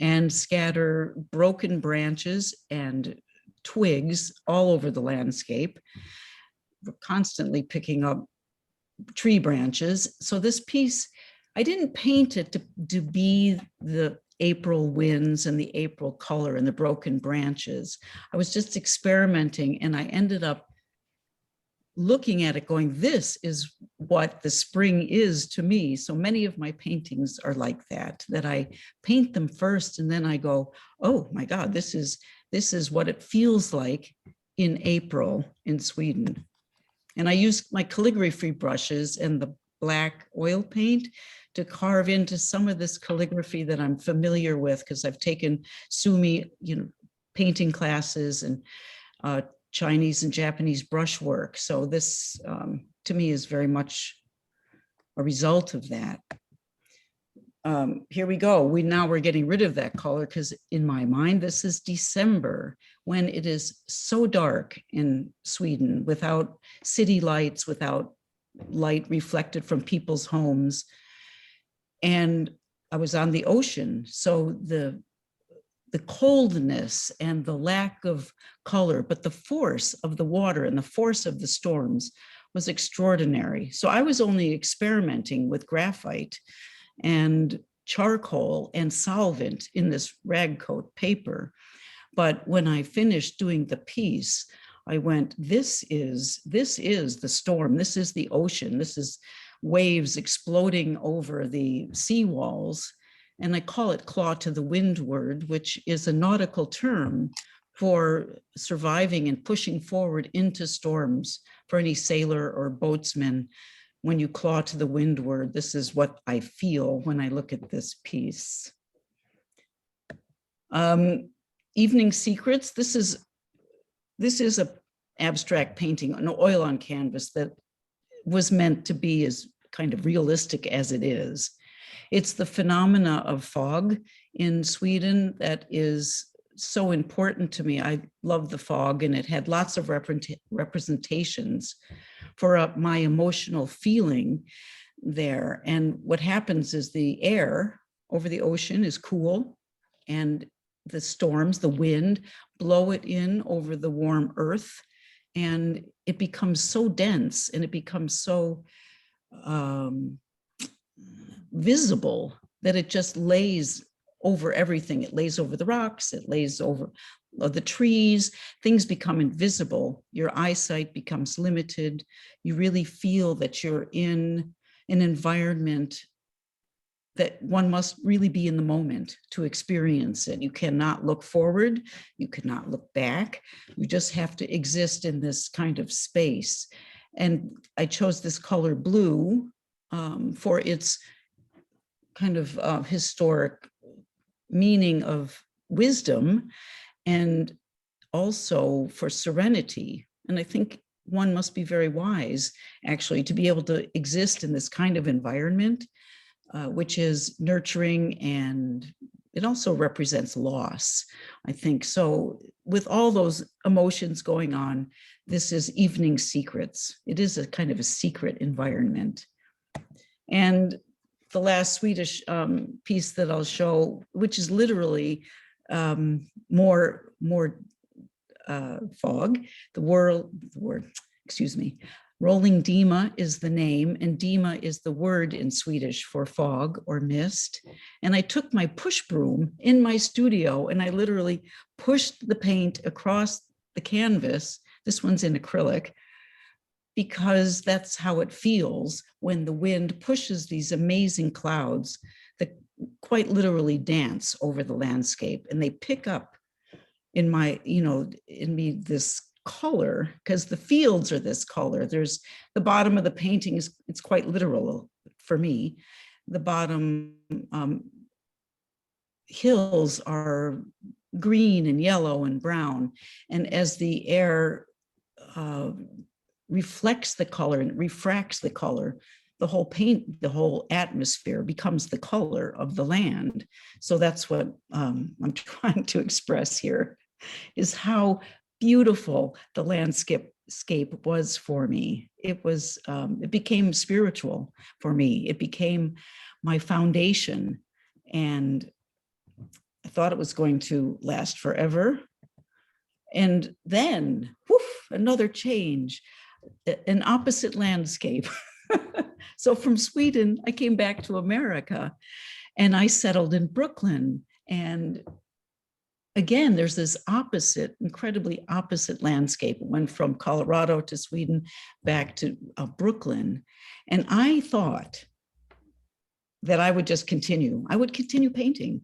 and scatter broken branches and twigs all over the landscape. We're constantly picking up tree branches. So this piece, I didn't paint it to be the April winds and the April color and the broken branches. I was just experimenting, and I ended up looking at it going, this is what the spring is to me. So many of my paintings are like that I paint them first, and then I go, oh my God, this is what it feels like in April in Sweden. And I use my calligraphy brushes and the black oil paint to carve into some of this calligraphy that I'm familiar with, because I've taken Sumi, painting classes and Chinese and Japanese brushwork. So this, to me, is very much a result of that. Here we go. We're getting rid of that color because in my mind, this is December when it is so dark in Sweden without city lights, without light reflected from people's homes. And I was on the ocean. So the coldness and the lack of color, but the force of the water and the force of the storms was extraordinary. So I was only experimenting with graphite and charcoal and solvent in this rag coat paper. But when I finished doing the piece, I went, this is the storm. This is the ocean. This is waves exploding over the seawalls. And I call it claw to the windward, which is a nautical term for surviving and pushing forward into storms for any sailor or boatsman. When you claw to the windward, this is what I feel when I look at this piece. Evening Secrets. This is a abstract painting, an oil on canvas that was meant to be as kind of realistic as it is. It's the phenomena of fog in Sweden that is so important to me. I love the fog, and it had lots of representations for my emotional feeling there. And what happens is the air over the ocean is cool, and the storms, the wind, blow it in over the warm earth, and it becomes so dense and it becomes so visible that it just lays over everything. It lays over the rocks, it lays over the trees, things become invisible. Your eyesight becomes limited. You really feel that you're in an environment that one must really be in the moment to experience it. You cannot look forward, you cannot look back. You just have to exist in this kind of space. And I chose this color blue for its kind of historic meaning of wisdom, and also for serenity. And I think one must be very wise, actually, to be able to exist in this kind of environment, which is nurturing, and it also represents loss, I think. So with all those emotions going on, this is Evening Secrets. It is a kind of a secret environment. And the last Swedish piece that I'll show, which is literally more fog, Rolling Dima is the name, and Dima is the word in Swedish for fog or mist. And I took my push broom in my studio and I literally pushed the paint across the canvas. This one's in acrylic, because that's how it feels when the wind pushes these amazing clouds that quite literally dance over the landscape, and they pick up in my, in me this color, because the fields are this color. There's the bottom of the painting is, it's quite literal for me. The bottom hills are green and yellow and brown. And as the air reflects the color and refracts the color, the whole paint, the whole atmosphere becomes the color of the land. So that's what I'm trying to express here, is how beautiful the landscape was for me. It was, it became spiritual for me. It became my foundation, and I thought it was going to last forever. And then, woof, another change, an opposite landscape. So from Sweden, I came back to America and I settled in Brooklyn. And again, there's this opposite, incredibly opposite landscape. It went from Colorado to Sweden, back to Brooklyn. And I thought that I would just continue. I would continue painting,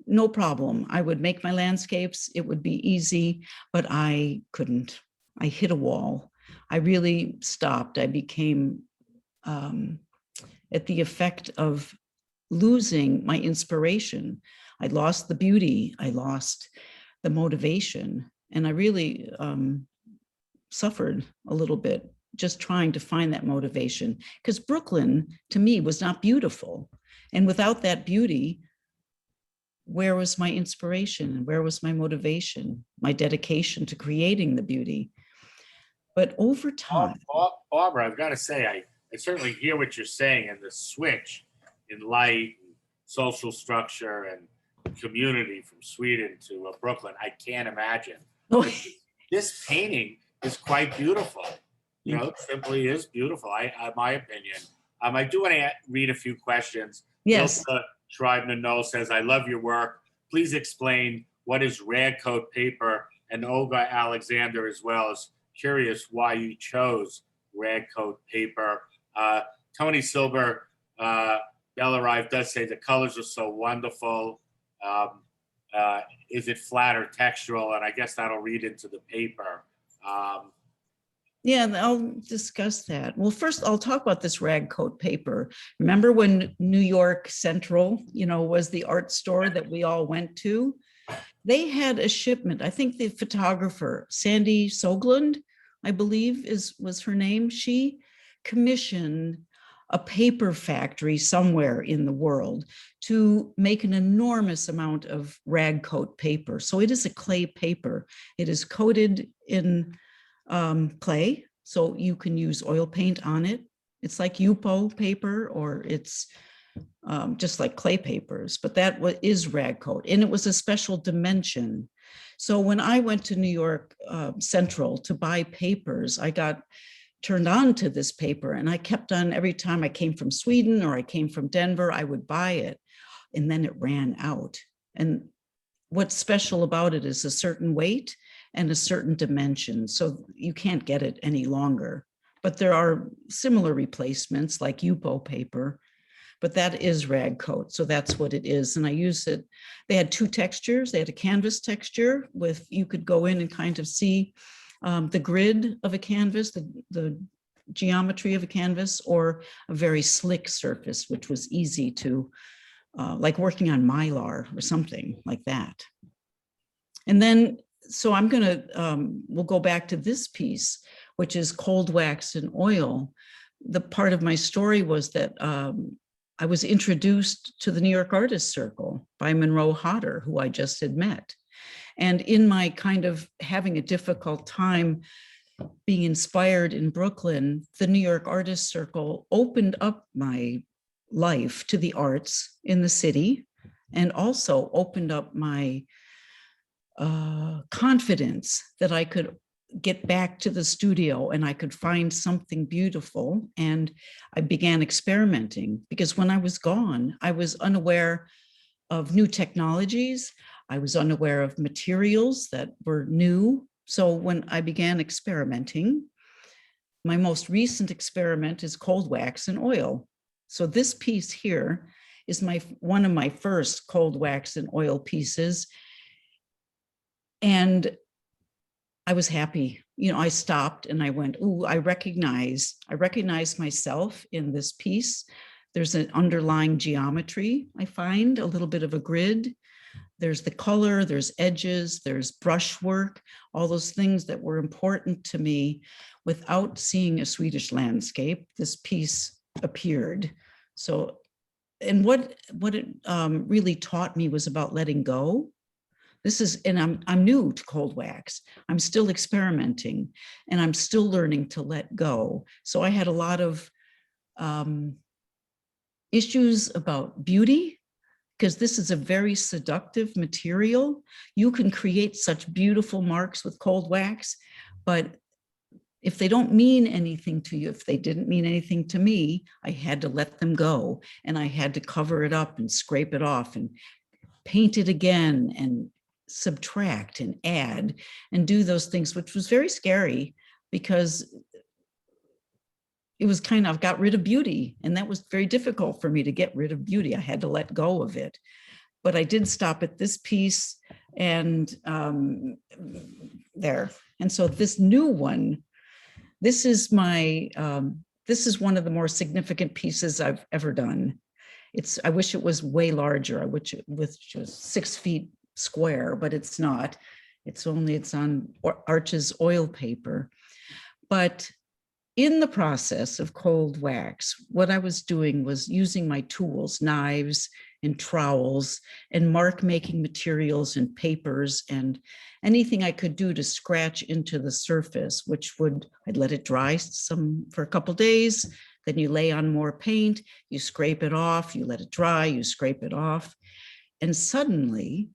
no problem. I would make my landscapes. It would be easy, but I couldn't. I hit a wall. I really stopped. I became at the effect of losing my inspiration. I lost the beauty. I lost the motivation. And I really suffered a little bit just trying to find that motivation, because Brooklyn to me was not beautiful. And without that beauty, where was my inspiration? Where was my motivation, my dedication to creating the beauty? But over time, Barbara, I've got to say, I certainly hear what you're saying, and the switch in light, and social structure, and community from Sweden to Brooklyn. I can't imagine. oh, This painting is quite beautiful. You know, it simply is beautiful. My opinion. I do want to read a few questions. yes. Ilsa Schreibner says, "I love your work. Please explain what is rag coat paper." And Olga Alexander as well is curious why you chose rag coat paper. Tony Silver Bellarive does say the colors are so wonderful. Is it flat or textural? And I guess that'll read into the paper. Yeah, I'll discuss that. Well, first I'll talk about this rag coat paper. Remember when New York Central, was the art store that we all went to? They had a shipment. I think the photographer, Sandy Soglund, I believe was her name. She commissioned a paper factory somewhere in the world to make an enormous amount of rag coat paper. So it is a clay paper. It is coated in clay, so you can use oil paint on it. It's like Yupo paper, or it's just like clay papers, but that is rag coat, and it was a special dimension. So when I went to New York Central to buy papers, I got turned on to this paper, and I kept on, every time I came from Sweden or I came from Denver, I would buy it, and then it ran out. And what's special about it is a certain weight and a certain dimension, so you can't get it any longer. But there are similar replacements like Yupo paper, but that is rag coat, so that's what it is. And I use it. They had two textures. They had a canvas texture with, you could go in and kind of see the grid of a canvas, the geometry of a canvas, or a very slick surface, which was easy to, like working on Mylar or something like that. And then, so I'm gonna, we'll go back to this piece, which is cold wax and oil. The part of my story was that I was introduced to the New York Artists Circle by Monroe Hodder, who I just had met. And in my kind of having a difficult time being inspired in Brooklyn, the New York Artists Circle opened up my life to the arts in the city, and also opened up my confidence that I could get back to the studio and I could find something beautiful. And I began experimenting, because when I was gone, I was unaware of new technologies. I was unaware of materials that were new. So when I began experimenting, my most recent experiment is cold wax and oil. So this piece here is one of my first cold wax and oil pieces. And I was happy. I stopped and I went, ooh, I recognize myself in this piece. There's an underlying geometry, I find, a little bit of a grid. There's the color, there's edges, there's brushwork, all those things that were important to me. Without seeing a Swedish landscape, this piece appeared. So, and what it really taught me was about letting go. And I'm new to cold wax. I'm still experimenting, and I'm still learning to let go. So I had a lot of issues about beauty, because this is a very seductive material. You can create such beautiful marks with cold wax, but if they don't mean anything to you, if they didn't mean anything to me, I had to let them go, and I had to cover it up and scrape it off and paint it again and subtract and add and do those things, which was very scary, because it was kind of got rid of beauty, and that was very difficult for me to get rid of beauty. I had to let go of it. But I did stop at this piece and there. And so this new one, this is one of the more significant pieces I've ever done. I wish it was way larger. I wish it was just 6 feet square, but it's not. It's on Arches oil paper. But in the process of cold wax, what I was doing was using my tools, knives and trowels and mark making materials and papers and anything I could do to scratch into the surface, I'd let it dry for a couple days. Then you lay on more paint, you scrape it off, you let it dry, you scrape it off. And suddenly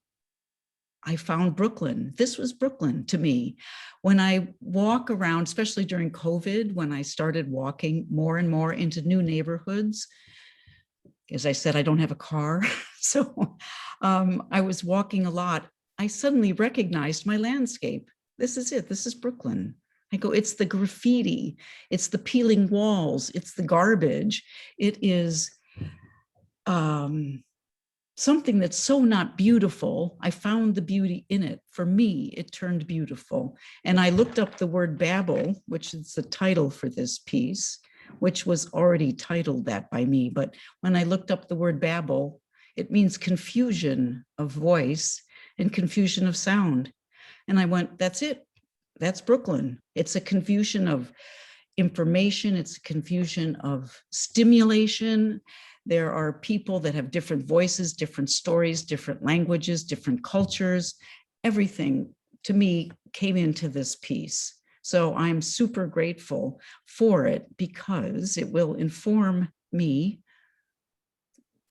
I found Brooklyn. This was Brooklyn to me. When I walk around, especially during COVID, when I started walking more and more into new neighborhoods, as I said, I don't have a car. So I was walking a lot. I suddenly recognized my landscape. This is it. This is Brooklyn. I go, it's the graffiti. It's the peeling walls. It's the garbage. It is something that's so not beautiful. I found the beauty in it. For me, it turned beautiful. And I looked up the word Babel, which is the title for this piece, which was already titled that by me. But when I looked up the word Babel, it means confusion of voice and confusion of sound. And I went, that's it. That's Brooklyn. It's a confusion of information. It's a confusion of stimulation. There are people that have different voices, different stories, different languages, different cultures. Everything to me came into this piece. So I'm super grateful for it because it will inform me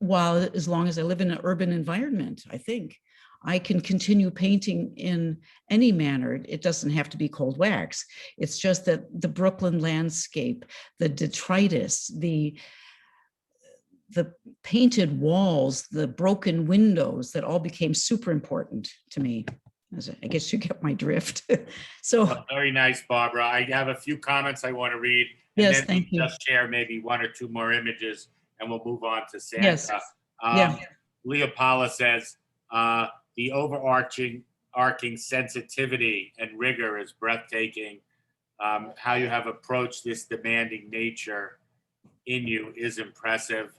as long as I live in an urban environment. I think I can continue painting in any manner. It doesn't have to be cold wax. It's just that the Brooklyn landscape, the detritus, the painted walls, the broken windows, that all became super important to me. I guess you get my drift. So very nice, Barbara. I have a few comments I want to read. And yes, then thank you. Just share maybe one or two more images and we'll move on to Sandra. Yes. Yeah. Leah Paula says, the overarching sensitivity and rigor is breathtaking. How you have approached this demanding nature in you is impressive.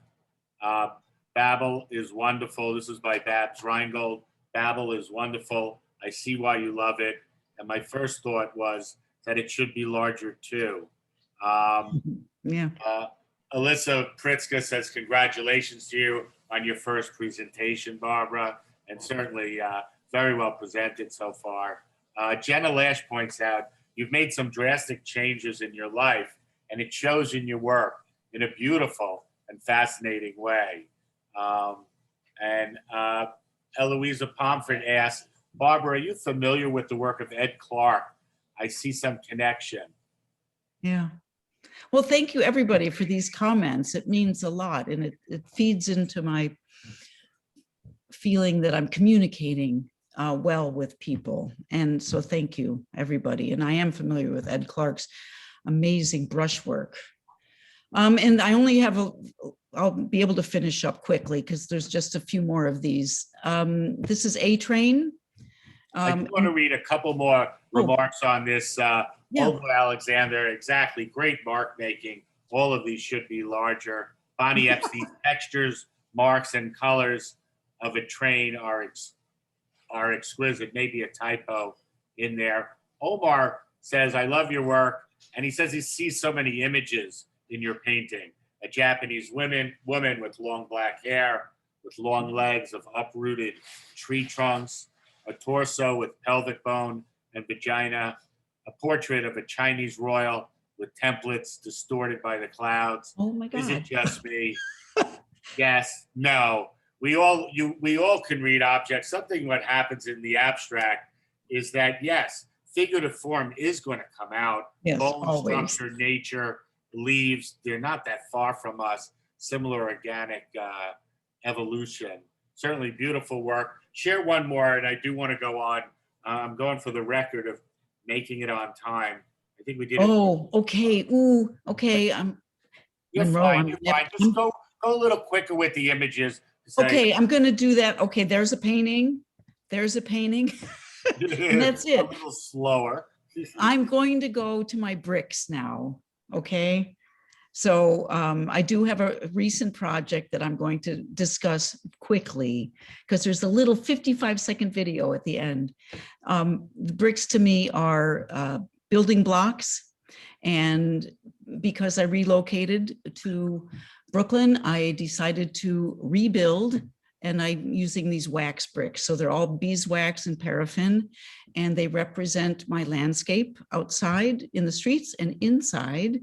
Babel is wonderful. This is by Babs Reingold. Babel is wonderful. I see why you love it. And my first thought was that it should be larger too. Yeah. Alyssa Pritzka says, congratulations to you on your first presentation, Barbara, and certainly very well presented so far. Jenna Lash points out, you've made some drastic changes in your life and it shows in your work in a beautiful and fascinating way. And Eloisa Pomfret asks, Barbara, are you familiar with the work of Ed Clark? I see some connection. Yeah. Well, thank you everybody for these comments. It means a lot and it feeds into my feeling that I'm communicating well with people. And so thank you everybody. And I am familiar with Ed Clark's amazing brushwork. And I only have I'll be able to finish up quickly because there's just a few more of these. This is A Train. I do want to read a couple more remarks on this. Olga Alexander, exactly, great mark making. All of these should be larger. Bonnie Epstein, textures, marks, and colors of a train are exquisite. Maybe a typo in there. Omar says, I love your work. And he says he sees so many images in your painting. A Japanese woman with long black hair, with long legs of uprooted tree trunks, a torso with pelvic bone and vagina, a portrait of a Chinese royal with templates distorted by the clouds. Oh my God. Is it just me? Yes, no. We all can read objects. Something what happens in the abstract is that, yes, figurative form is going to come out. Yes, Bone always. structure, nature, leaves, they're not that far from us. Similar organic evolution. Certainly beautiful work. Share one more, and I do want to go on. I'm going for the record of making it on time. I think we did. Oh, okay. Ooh, okay. You're Monroe, fine. You're fine. Just go a little quicker with the images. Okay, I'm going to do that. Okay, there's a painting. There's a painting. And that's it. A little slower. I'm going to go to my bricks now. Okay. So I do have a recent project that I'm going to discuss quickly because there's a little 55-second video at the end. Bricks to me are building blocks, And because I relocated to Brooklyn, I decided to rebuild, and I'm using these wax bricks. So they're all beeswax and paraffin, and they represent my landscape outside in the streets and inside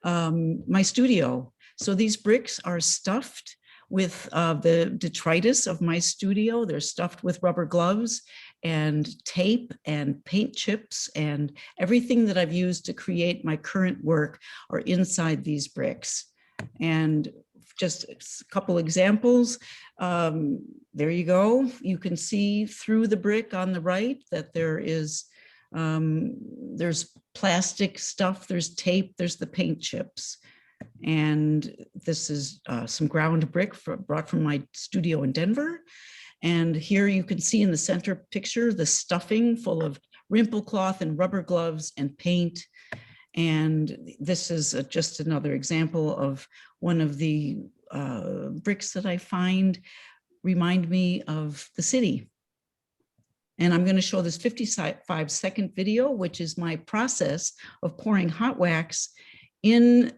my studio. So these bricks are stuffed with the detritus of my studio. They're stuffed with rubber gloves and tape and paint chips, and everything that I've used to create my current work are inside these bricks. And just a couple examples. There you go. You can see through the brick on the right that there is, there's plastic stuff, there's tape, there's the paint chips. And this is some ground brick brought from my studio in Denver. And here you can see in the center picture, the stuffing full of rimple cloth and rubber gloves and paint. And this is just another example of one of the bricks that I find remind me of the city. And I'm going to show this 55-second video, which is my process of pouring hot wax in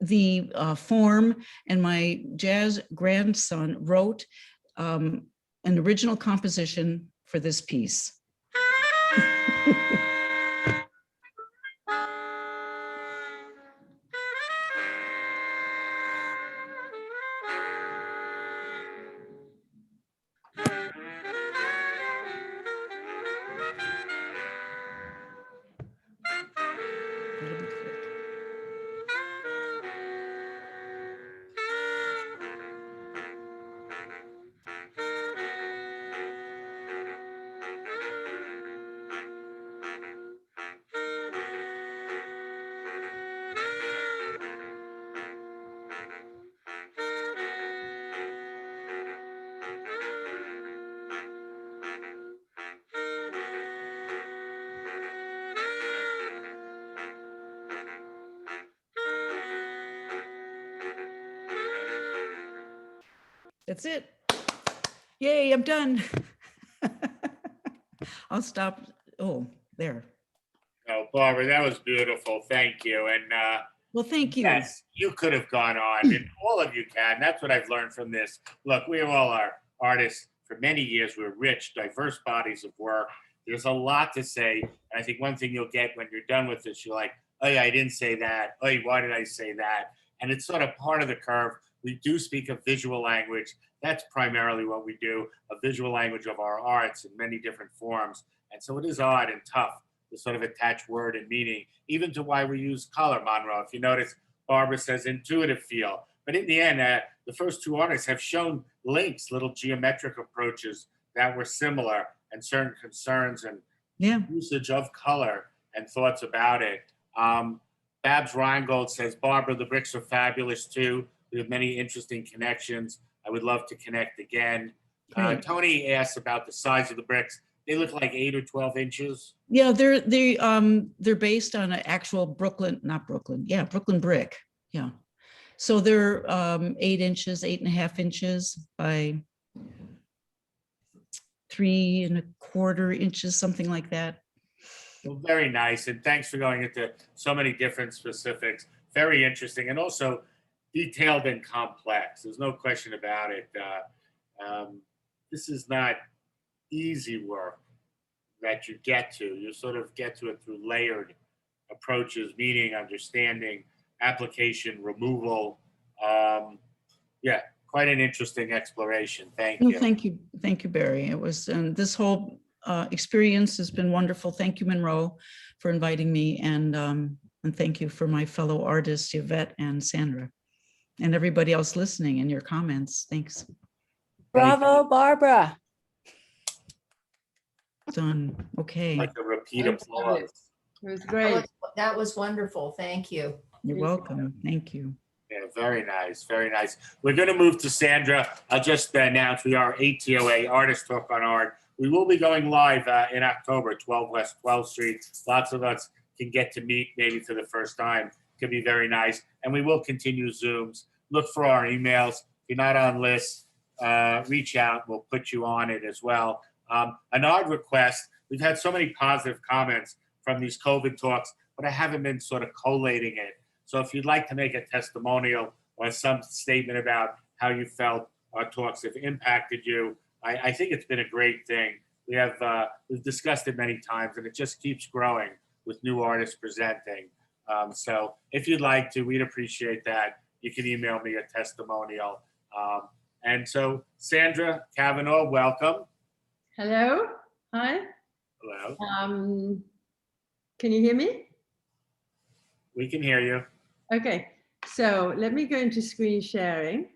the form. And my jazz grandson wrote an original composition for this piece. That's it. Yay, I'm done. I'll stop. Oh, there. Oh, Barbara, that was beautiful. Thank you. And Well, thank you. yes, you could have gone on, and all of you can. That's what I've learned from this. Look, we all are artists for many years. We're rich, diverse bodies of work. There's a lot to say. And I think one thing you'll get when you're done with this, you're like, oh, yeah, I didn't say that. Oh, why did I say that? And it's sort of part of the curve. We do speak of visual language. That's primarily what we do, a visual language of our arts in many different forms. And so it is odd and tough to sort of attach word and meaning, even to why we use color, Monroe. If you notice, Barbara says intuitive feel. But in the end, the first two artists have shown links, little geometric approaches that were similar, and certain concerns and usage of color and thoughts about it. Babs Reingold says, Barbara, the bricks are fabulous too. We have many interesting connections. I would love to connect again. Tony asks about the size of the bricks. They look like 8 or 12 inches. Yeah, they're based on an actual Brooklyn brick. Yeah. So they're 8 inches, 8.5 inches by 3.25 inches, something like that. Well, very nice. And thanks for going into so many different specifics. Very interesting. And also detailed and complex. There's no question about it. This is not easy work that you get to. You sort of get to it through layered approaches, meaning, understanding, application, removal. Yeah, quite an interesting exploration. Thank you. Thank you. Thank you, Barry. It was, and this whole experience has been wonderful. Thank you, Monroe, for inviting me. And thank you for my fellow artists, Yvette and Sandra, and everybody else listening and your comments. Thanks. Bravo, Barbara. Done. Okay. Like a repeat applause. It was great. That was wonderful. Thank you. You're welcome. Thank you. Yeah, very nice, very nice. We're going to move to Sandra. I'll just announce we are ATOA, Artist Talk on Art. We will be going live in October, 12 West 12th Street. Lots of us can get to meet maybe for the first time. Could be very nice. And we will continue Zooms. Look for our emails. If you're not on lists, reach out. We'll put you on it as well. An odd request. We've had so many positive comments from these COVID talks, but I haven't been sort of collating it. So if you'd like to make a testimonial or some statement about how you felt our talks have impacted you, I think it's been a great thing. We've discussed it many times, and it just keeps growing with new artists presenting. So if you'd like to, we'd appreciate that. You can email me a testimonial. And so, Sandra Cavanagh, welcome. Hello. Hi. Hello. Can you hear me? We can hear you. Okay. So let me go into screen sharing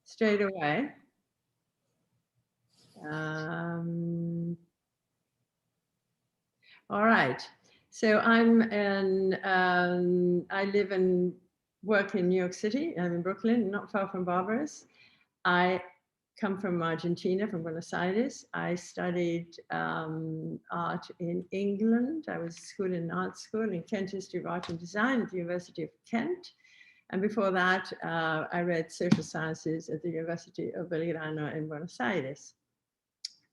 straight away. All right. So I live and work in New York City. I'm in Brooklyn, not far from Barbara's. I come from Argentina, from Buenos Aires. I studied art in England. I was schooled in art school in Kent History of Art and Design at the University of Kent. And before that, I read social sciences at the University of Belgrano in Buenos Aires.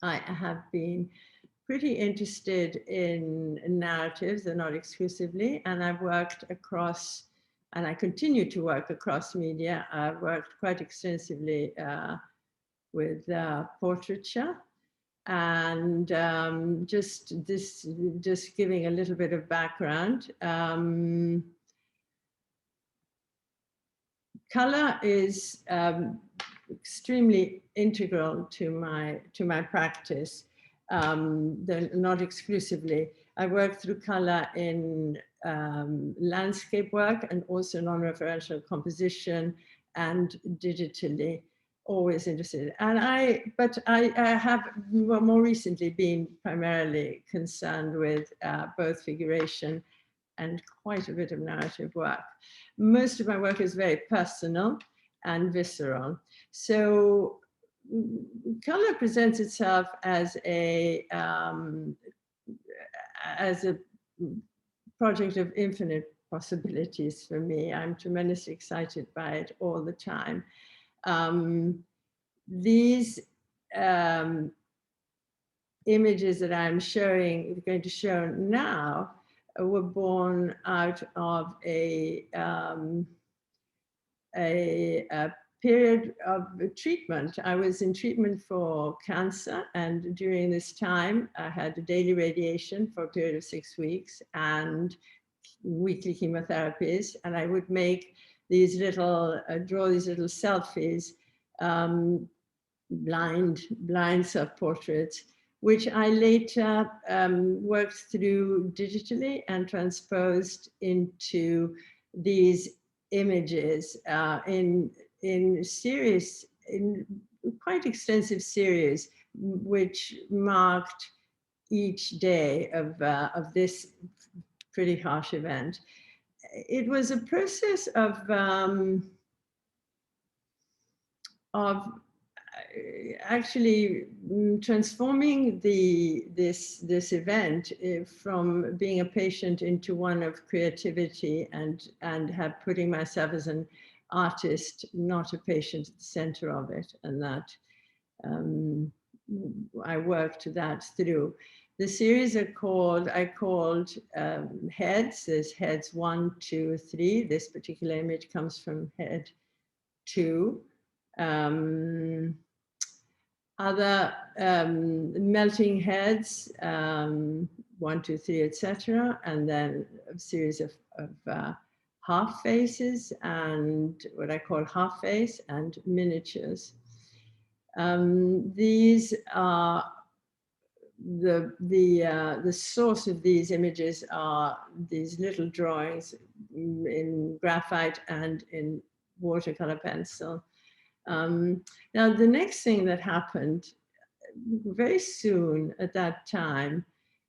I have been pretty interested in narratives, though not exclusively, and I've worked across, and I continue to work across media. I've worked quite extensively with portraiture, and just giving a little bit of background. Color is extremely integral to my practice, though not exclusively. I work through color in landscape work and also non-referential composition and digitally, always interested. And I have more recently been primarily concerned with both figuration and quite a bit of narrative work. Most of my work is very personal and visceral. So color presents itself as a project of infinite possibilities for me. I'm tremendously excited by it all the time. These images that I'm going to show now were born out of a period of treatment. I was in treatment for cancer, and during this time I had a daily radiation for a period of 6 weeks and weekly chemotherapies, and I would make these little, draw these little selfies, blind self-portraits, which I later worked through digitally and transposed into these images in quite extensive series, which marked each day of this pretty harsh event. It was a process of actually transforming this event from being a patient into one of creativity and putting myself as an artist, not a patient, at the center of it, and that I worked that through. The series I called heads. There's heads 1, 2, 3. This particular image comes from head 2. Other melting heads, 1, 2, 3, etc., and then a series of half faces and what I call half face and miniatures. These are the source of these images are these little drawings in graphite and in watercolor pencil. Now, the next thing that happened very soon at that time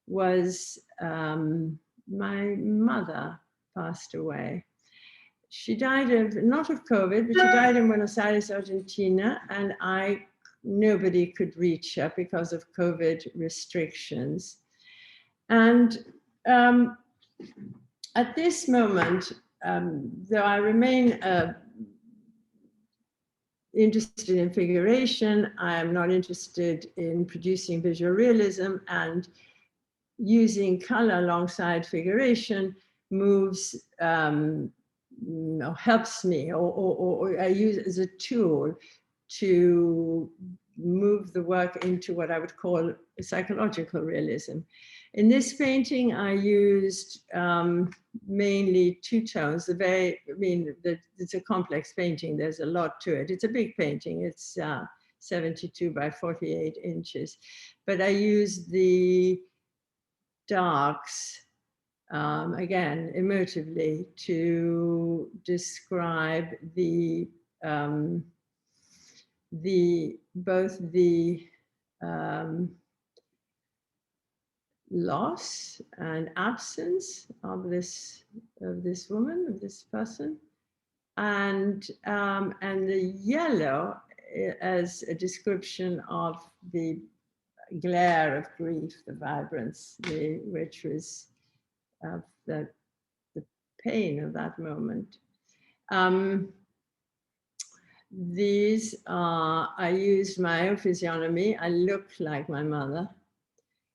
was my mother passed away. She died not of COVID, but she died in Buenos Aires, Argentina, and nobody could reach her because of COVID restrictions. And at this moment, though I remain interested in figuration, I am not interested in producing visual realism, and using color alongside figuration moves, helps me, or I use as a tool to move the work into what I would call psychological realism. In this painting, I used mainly two tones. It's a complex painting. There's a lot to it. It's a big painting. It's 72 by 48 inches. But I used the darks, again, emotively, to describe both the loss and absence of this woman, of this person, and the yellow as a description of the glare of grief, the vibrance, which was the pain of that moment. These are, I used my own physiognomy. I look like my mother.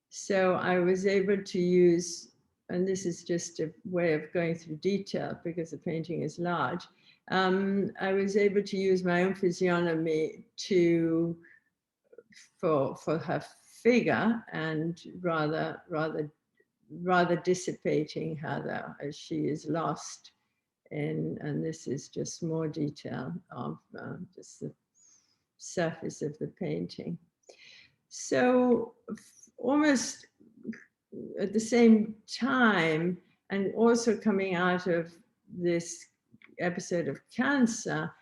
So I was able to use, and this is just a way of going through detail because the painting is large. I was able to use my own physiognomy for her figure, and rather dissipating her there as she is lost. And this is just more detail of just the surface of the painting. So almost at the same time, and also coming out of this episode of cancer,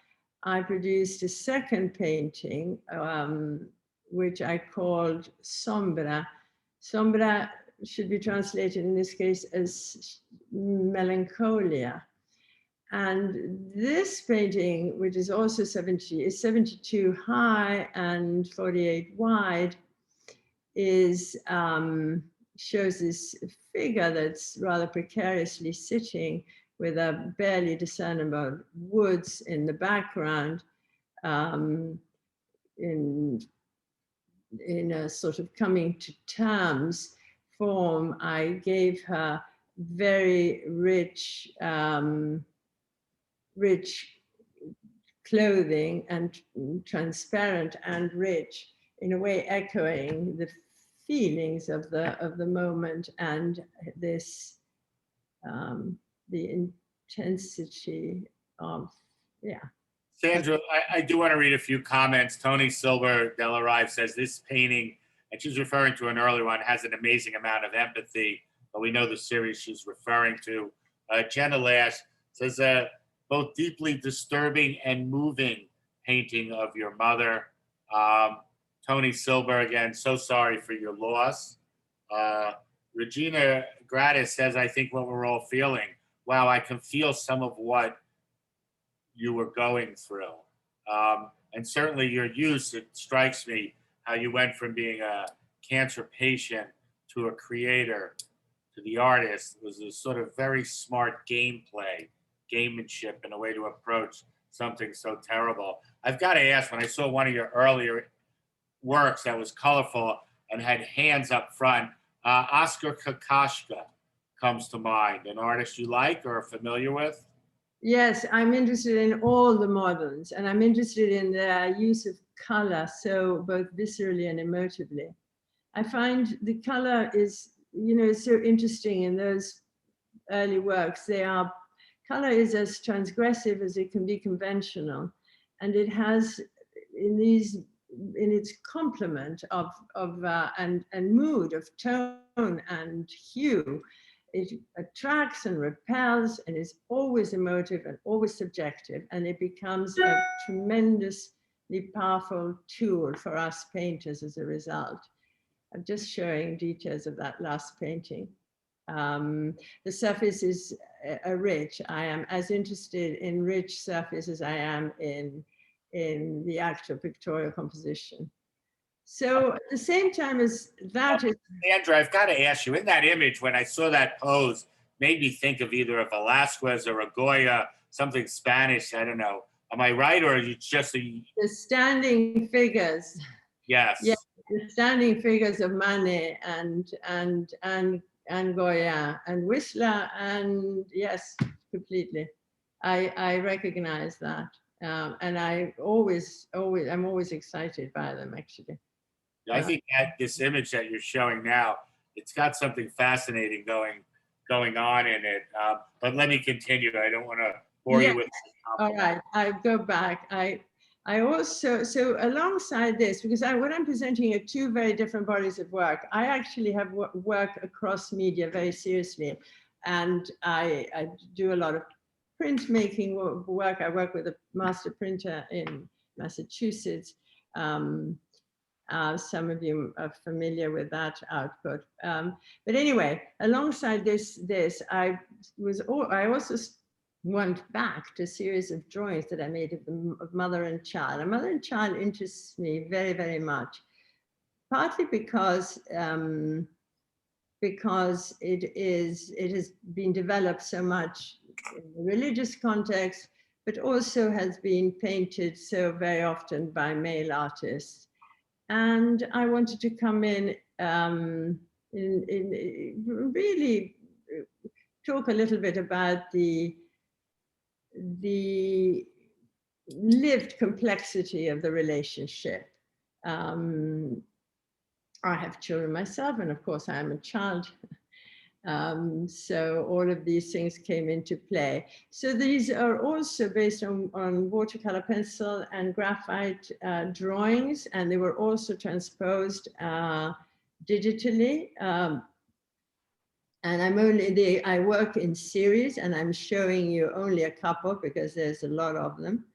I produced a second painting, which I called Sombra. Sombra should be translated in this case as melancholia. And this painting, which is also 72 high and 48 wide, shows this figure that's rather precariously sitting with a barely discernible woods in the background, in a sort of coming to terms form. I gave her very rich clothing, and transparent and rich, in a way echoing the feelings of the moment, and this the intensity of, yeah. Sandra, I do want to read a few comments. Tony Silver Delarive says this painting, and she's referring to an earlier one, has an amazing amount of empathy, but we know the series she's referring to. Jenna Lash says both deeply disturbing and moving painting of your mother. Tony Silver, again, so sorry for your loss. Regina Gratis says, I think what we're all feeling. Wow, I can feel some of what you were going through. And certainly your use, it strikes me how you went from being a cancer patient to a creator to the artist. It was a sort of very smart gameplay, gamemanship, and a way to approach something so terrible. I've got to ask, when I saw one of your earlier works that was colorful and had hands up front, Oscar Kakashka comes to mind, an artist you like or are familiar with? Yes, I'm interested in all the moderns, and I'm interested in their use of color, so both viscerally and emotively. I find the color is, so interesting in those early works. Color is as transgressive as it can be conventional, and it has in its complement of mood, of tone and hue. It attracts and repels and is always emotive and always subjective, and it becomes a tremendously powerful tool for us painters as a result. I'm just showing details of that last painting. The surface is rich. I am as interested in rich surface as I am in the actual pictorial composition. So at the same time as that is... Sandra, I've got to ask you, in that image, when I saw that pose, made me think of either a Velasquez or a Goya, something Spanish, I don't know. Am I right, or are you just the standing figures? Yes. Yeah, the standing figures of Manet and Goya and Whistler, and yes, completely. I recognize that, and I'm always excited by them, actually. I think that this image that you're showing now, it's got something fascinating going on in it. But let me continue. I don't want to bore you with. All right, I go back. I also, so alongside this, because what I'm presenting are two very different bodies of work. I actually have work across media very seriously, and I do a lot of printmaking work. I work with a master printer in Massachusetts. Some of you are familiar with that output. But anyway, alongside this, I also went back to a series of drawings that I made of mother and child. And mother and child interests me very, very much, partly because it has been developed so much in the religious context, but also has been painted so very often by male artists. And I wanted to come in really talk a little bit about the lived complexity of the relationship. I have children myself, and of course I am a child. So all of these things came into play. So these are also based on watercolor pencil and graphite drawings, and they were also transposed digitally. And I work in series, and I'm showing you only a couple because there's a lot of them.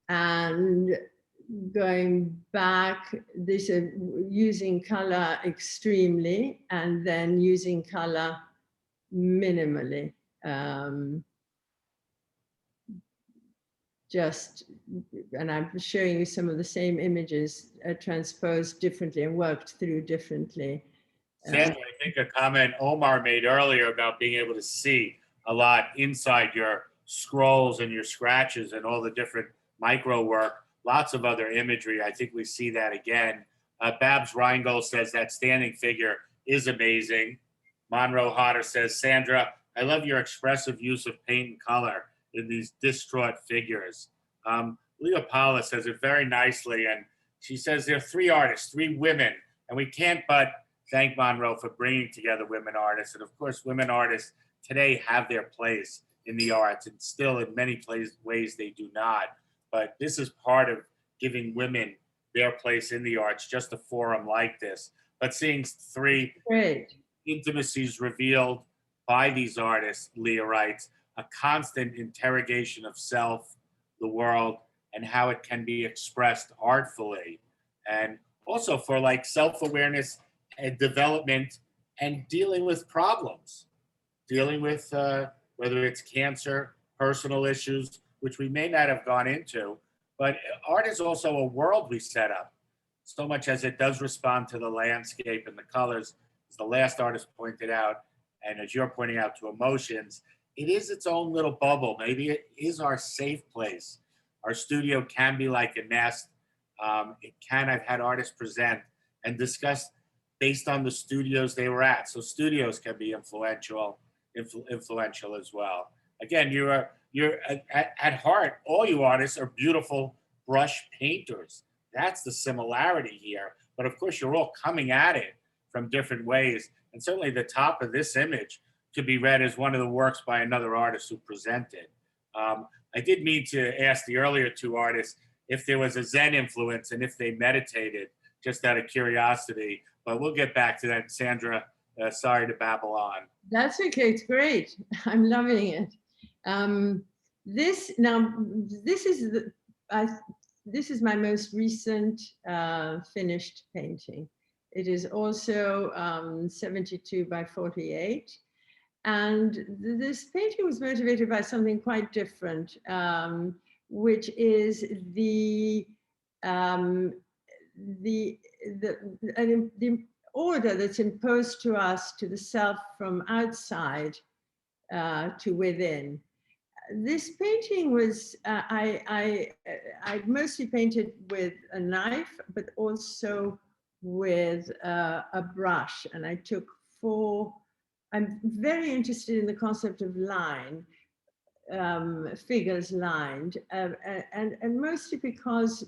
And going back, this is using color extremely and then using color minimally. And I'm showing you some of the same images transposed differently and worked through differently. Sandra, I think a comment Omar made earlier about being able to see a lot inside your scrolls and your scratches and all the different micro work, lots of other imagery. I think we see that again. Babs Reingold says that standing figure is amazing. Monroe Hodder says, Sandra, I love your expressive use of paint and color in these distraught figures. Leah Paula says it very nicely, and she says there are three artists, three women, and we can't but thank Monroe for bringing together women artists. And of course, women artists today have their place in the arts, and still in many ways they do not. But this is part of giving women their place in the arts, just a forum like this. But seeing three intimacies revealed by these artists, Leah writes, a constant interrogation of self, the world, and how it can be expressed artfully. And also for like self-awareness and development and dealing with problems, dealing with whether it's cancer, personal issues, which we may not have gone into, but art is also a world we set up, so much as it does respond to the landscape and the colors, as the last artist pointed out, and as you're pointing out, to emotions. It is its own little bubble. Maybe it is our safe place. Our studio can be like a nest. I've had artists present and discuss based on the studios they were at. So studios can be influential as well. Again, you're at heart, all you artists are beautiful brush painters. That's the similarity here. But of course, you're all coming at it from different ways. And certainly the top of this image could be read as one of the works by another artist who presented. I did mean to ask the earlier two artists if there was a Zen influence and if they meditated, just out of curiosity. But we'll get back to that. Sandra, sorry to babble on. That's okay, it's great. I'm loving it. This is my most recent finished painting. It is also 72 by 48. And this painting was motivated by something quite different, which is the order that's imposed to us, to the self from outside to within. this painting was, I mostly painted with a knife, but also with a brush. And I took I'm very interested in the concept of line, figures lined, and mostly because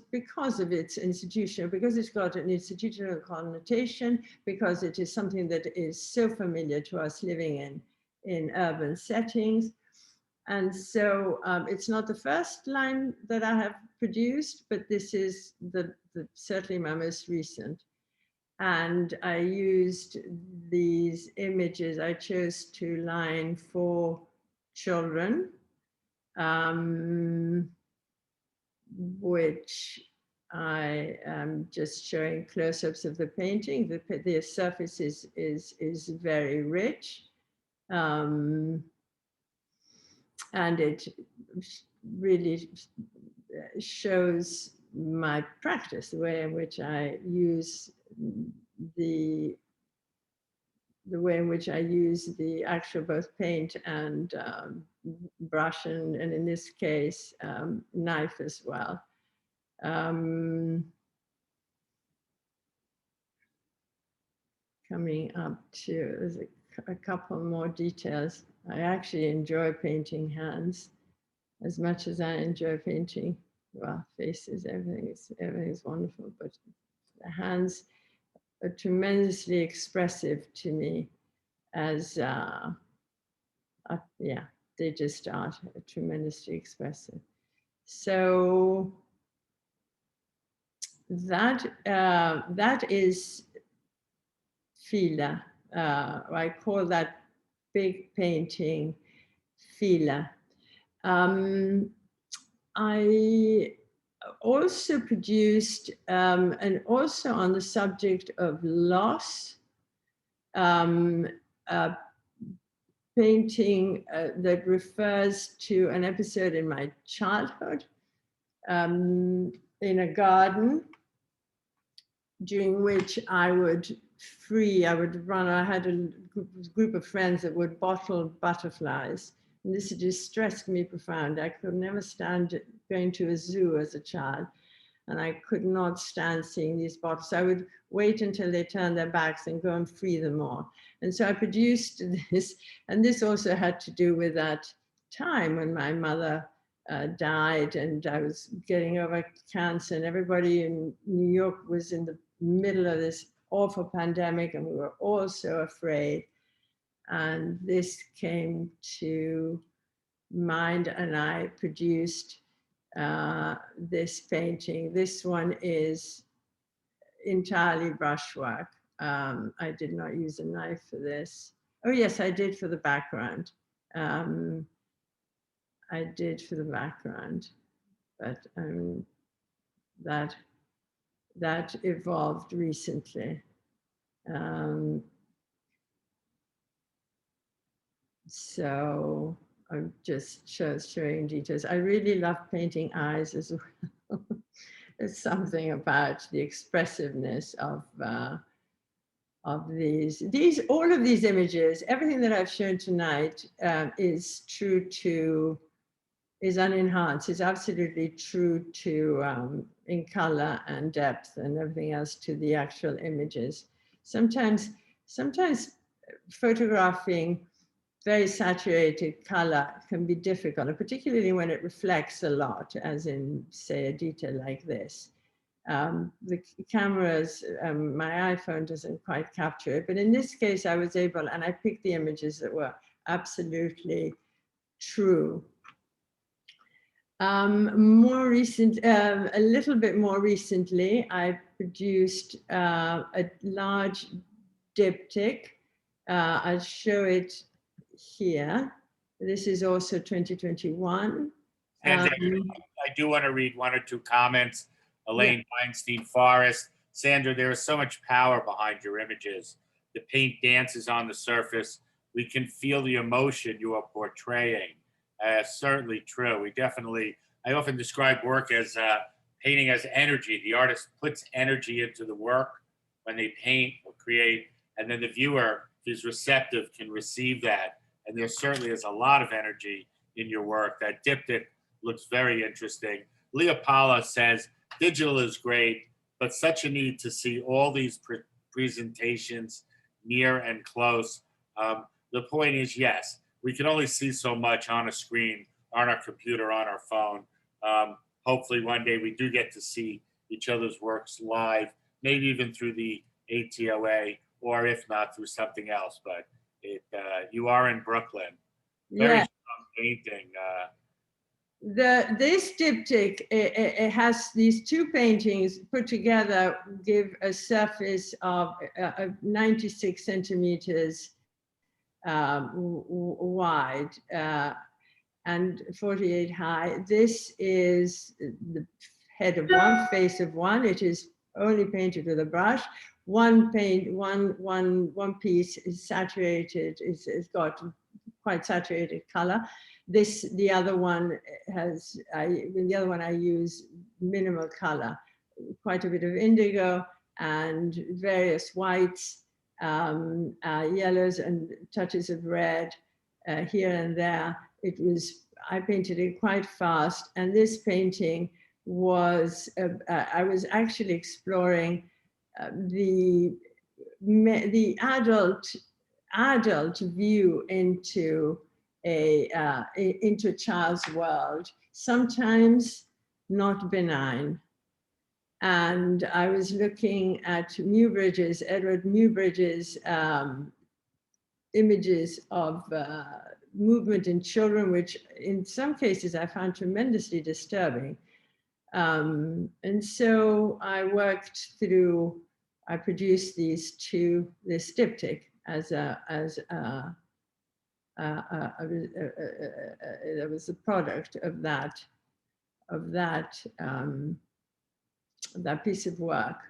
of its institution, because it's got an institutional connotation, because it is something that is so familiar to us living in urban settings. And so it's not the first line that I have produced, but this is certainly my most recent. And I used these images. I chose to line 4 children, which I am just showing close-ups of the painting. The surface is very rich. And it really shows my practice, the way in which I use the way in which I use the actual both paint and brush, and in this case, knife as well. Coming up to, there's a couple more details. I actually enjoy painting hands as much as I enjoy painting, well, faces. Everything is wonderful, but the hands are tremendously expressive to me, as yeah, they just are tremendously expressive. So that is Fila. I call that big painting Fila. I also produced, and also on the subject of loss, a painting that refers to an episode in my childhood, in a garden, during which I would run. I had a group of friends that would bottle butterflies. And this distressed me profound. I could never stand going to a zoo as a child. And I could not stand seeing these bottles. I would wait until they turned their backs and go and free them all. And so I produced this. And this also had to do with that time when my mother died, and I was getting over cancer, and everybody in New York was in the middle of this awful pandemic, and we were all so afraid. And this came to mind, and I produced this painting. This one is entirely brushwork. I did not use a knife for this. Oh yes, I did for the background. I did for the background, but that evolved recently. So I'm just showing details. I really love painting eyes as well. There's something about the expressiveness of all of these images. Everything that I've shown tonight is unenhanced. It's absolutely true to in color and depth and everything else to the actual images. Sometimes photographing very saturated color can be difficult, and particularly when it reflects a lot, as in, say, a detail like this. The cameras, my iPhone doesn't quite capture it, but in this case I was able, and I picked the images that were absolutely true. A little bit more recently, I produced a large diptych. I'll show it here. This is also 2021. And I do want to read 1 or 2 comments. Elaine Feinstein Forrest. Sandra, there is so much power behind your images. The paint dances on the surface. We can feel the emotion you are portraying. Certainly true. I often describe work as painting as energy. The artist puts energy into the work when they paint or create, and then the viewer, if he's receptive, can receive that. And there certainly is a lot of energy in your work. That diptych looks very interesting. Leah Paula says, digital is great, but such a need to see all these presentations near and close. The point is, yes, we can only see so much on a screen, on our computer, on our phone. Hopefully one day we do get to see each other's works live, maybe even through the ATOA, or if not, through something else. But you are in Brooklyn. Very strong painting. This diptych, it has these two paintings put together, give a surface of 96 centimeters wide and 48 high. This is the head of one, face of one. It is only painted with a brush. One piece is saturated, it's got quite saturated color. The other one I use minimal color, quite a bit of indigo and various whites, yellows and touches of red here and there. I painted it quite fast, and this painting was, I was actually exploring the adult view into a child's world, sometimes not benign. And I was looking at Edward Newbridge's images of movement in children, which in some cases I found tremendously disturbing. And so I produced this diptych as it was a product of that piece of work.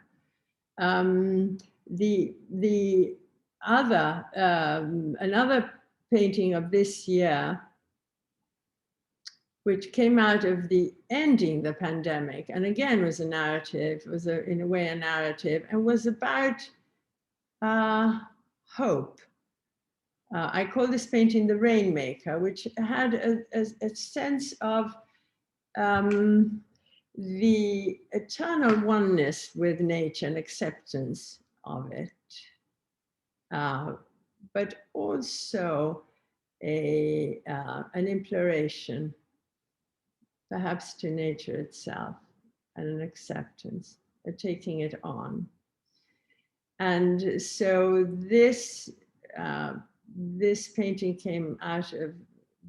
Another painting of this year, which came out of the ending the pandemic, and again was a narrative, in a way a narrative, and was about hope. I call this painting The Rainmaker, which had a sense of the eternal oneness with nature and acceptance of it, but also an imploration, perhaps to nature itself, and an acceptance, a taking it on. And so this painting came out of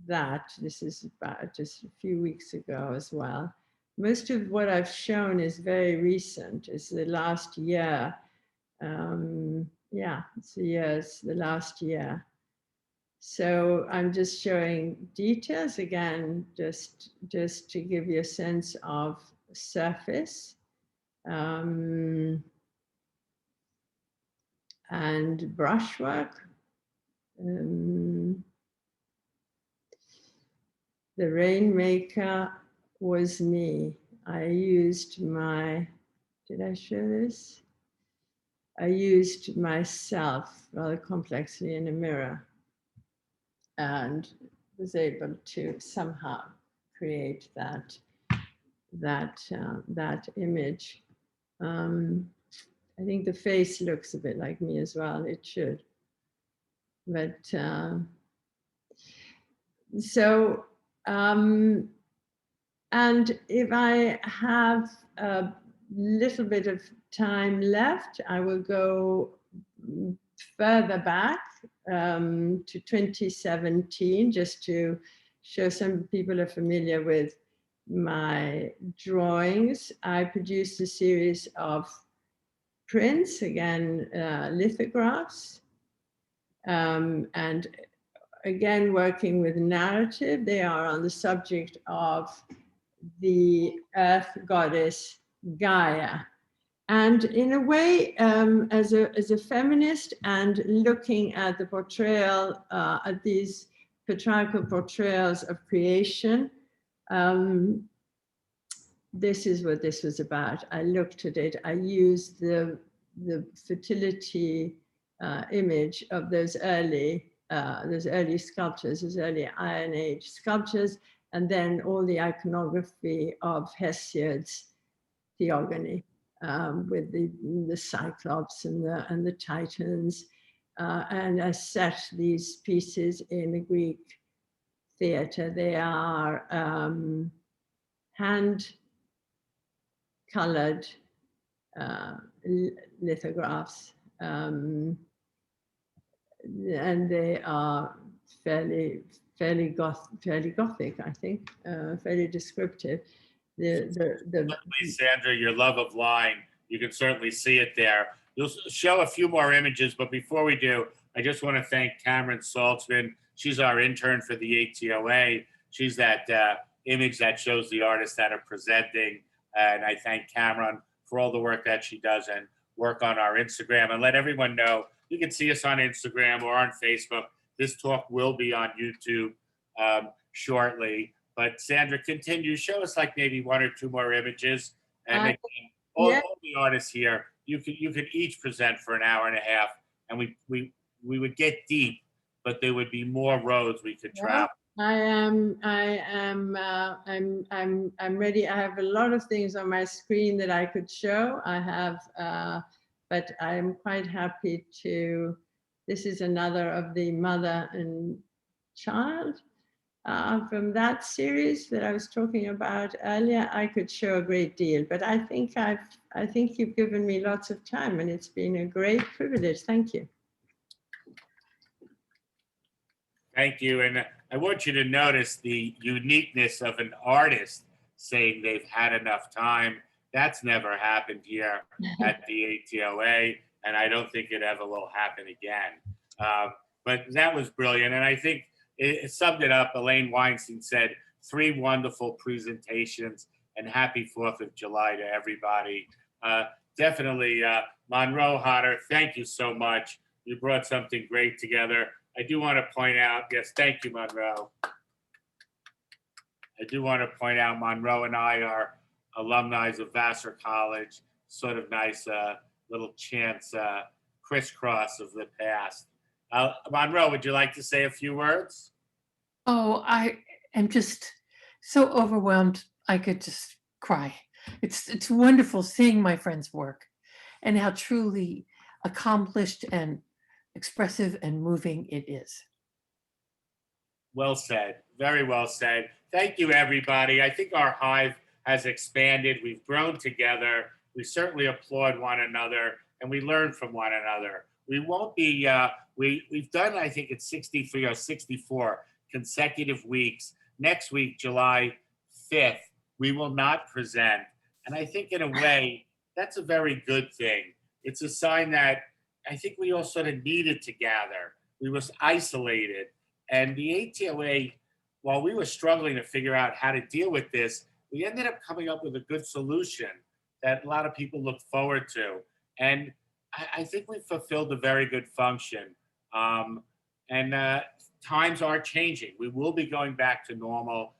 that. This is about just a few weeks ago as well. Most of what I've shown is very recent. It's the last year. It's the last year. So I'm just showing details again, just to give you a sense of surface. And brushwork. The Rainmaker was me. I used did I show this? I used myself rather complexly in a mirror and was able to somehow create that image. I think the face looks a bit like me as well. It should. But and if I have a little bit of time left, I will go further back to 2017, just to show some people are familiar with my drawings. I produced a series of prints, again, lithographs, and again, working with narrative. They are on the subject of the earth goddess Gaia. And in a way, as a feminist and looking at the portrayal, at these patriarchal portrayals of creation, this is what this was about. I looked at it. I used the fertility image of those early there's early sculptures, there's early Iron Age sculptures, and then all the iconography of Hesiod's theogony with the Cyclops and the Titans. And I set these pieces in the Greek theater. They are hand-colored lithographs, and they are fairly gothic, I think, fairly descriptive. Please, Sandra, your love of line, you can certainly see it there. You'll show a few more images, but before we do, I just want to thank Cameron Saltzman. She's our intern for the ATOA. She's that image that shows the artists that are presenting. And I thank Cameron for all the work that she does and work on our Instagram. And let everyone know, you can see us on Instagram or on Facebook. This talk will be on YouTube shortly. But Sandra, continue. Show us like maybe one or two more images. And again, all the artists here, you could each present for an hour and a half, and we would get deep, but there would be more roads we could travel. I'm ready. I have a lot of things on my screen that I could show. I have, but I'm quite happy to. This is another of the mother and child from that series that I was talking about earlier. I could show a great deal, but I think you've given me lots of time, and it's been a great privilege. Thank you. Thank you. And I want you to notice the uniqueness of an artist saying they've had enough time. That's never happened here at the ATOA, and I don't think it ever will happen again. But that was brilliant. And I think it summed it up. Elaine Weinstein said, 3 wonderful presentations, and happy 4th of July to everybody. Definitely, Monroe Hodder, thank you so much. You brought something great together. I do want to point out, yes, thank you, Monroe. I do want to point out Monroe and I are alumni of Vassar College, sort of nice little chance crisscross of the past. Monroe, would you like to say a few words? Oh, I am just so overwhelmed. I could just cry. It's wonderful seeing my friend's work and how truly accomplished and expressive and moving it is. Well said. Very well said. Thank you, everybody. I think our hive has expanded. We've grown together. We certainly applaud one another, and we learn from one another. We won't be, we've done, I think it's 63 or 64 consecutive weeks. Next week, July 5th, we will not present. And I think in a way, that's a very good thing. It's a sign that I think we all sort of needed to gather. We was isolated. And the ATOA, while we were struggling to figure out how to deal with this, we ended up coming up with a good solution that a lot of people look forward to. And I think we fulfilled a very good function. Times are changing. We will be going back to normal.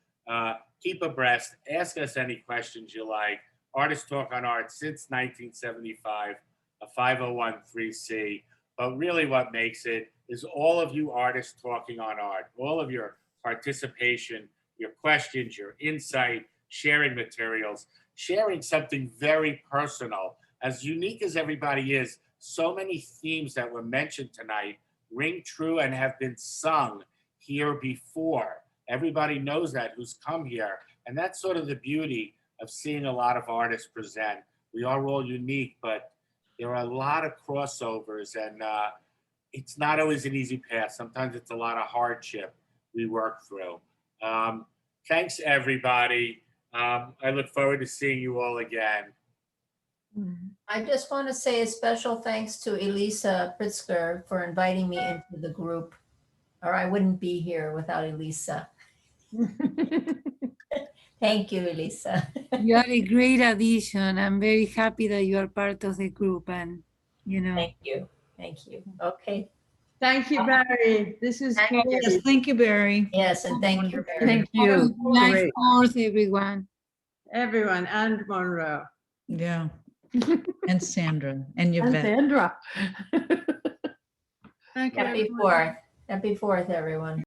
Keep abreast. Ask us any questions you like. Artist Talk on Art since 1975, a 501(c)(3). But really what makes it is all of you artists talking on art, all of your participation, your questions, your insight, sharing materials, sharing something very personal. As unique as everybody is, so many themes that were mentioned tonight ring true and have been sung here before. Everybody knows that who's come here. And that's sort of the beauty of seeing a lot of artists present. We are all unique, but there are a lot of crossovers, and it's not always an easy path. Sometimes it's a lot of hardship we work through. Thanks, everybody. I look forward to seeing you all again. I just want to say a special thanks to Elisa Pritzker for inviting me into the group, or I wouldn't be here without Elisa. Thank you, Elisa. You are a great addition. I'm very happy that you are part of the group, and Thank you. Thank you. Okay. Thank you, Barry. This is Thank you. great. Yes, thank you, Barry. Yes, and thank you, Barry. Thank you. nice Great. course, everyone. Everyone, and Monroe. Yeah. And Sandra and And Yvette. Sandra. Thank you. Happy everyone. 4th. Happy 4th, everyone.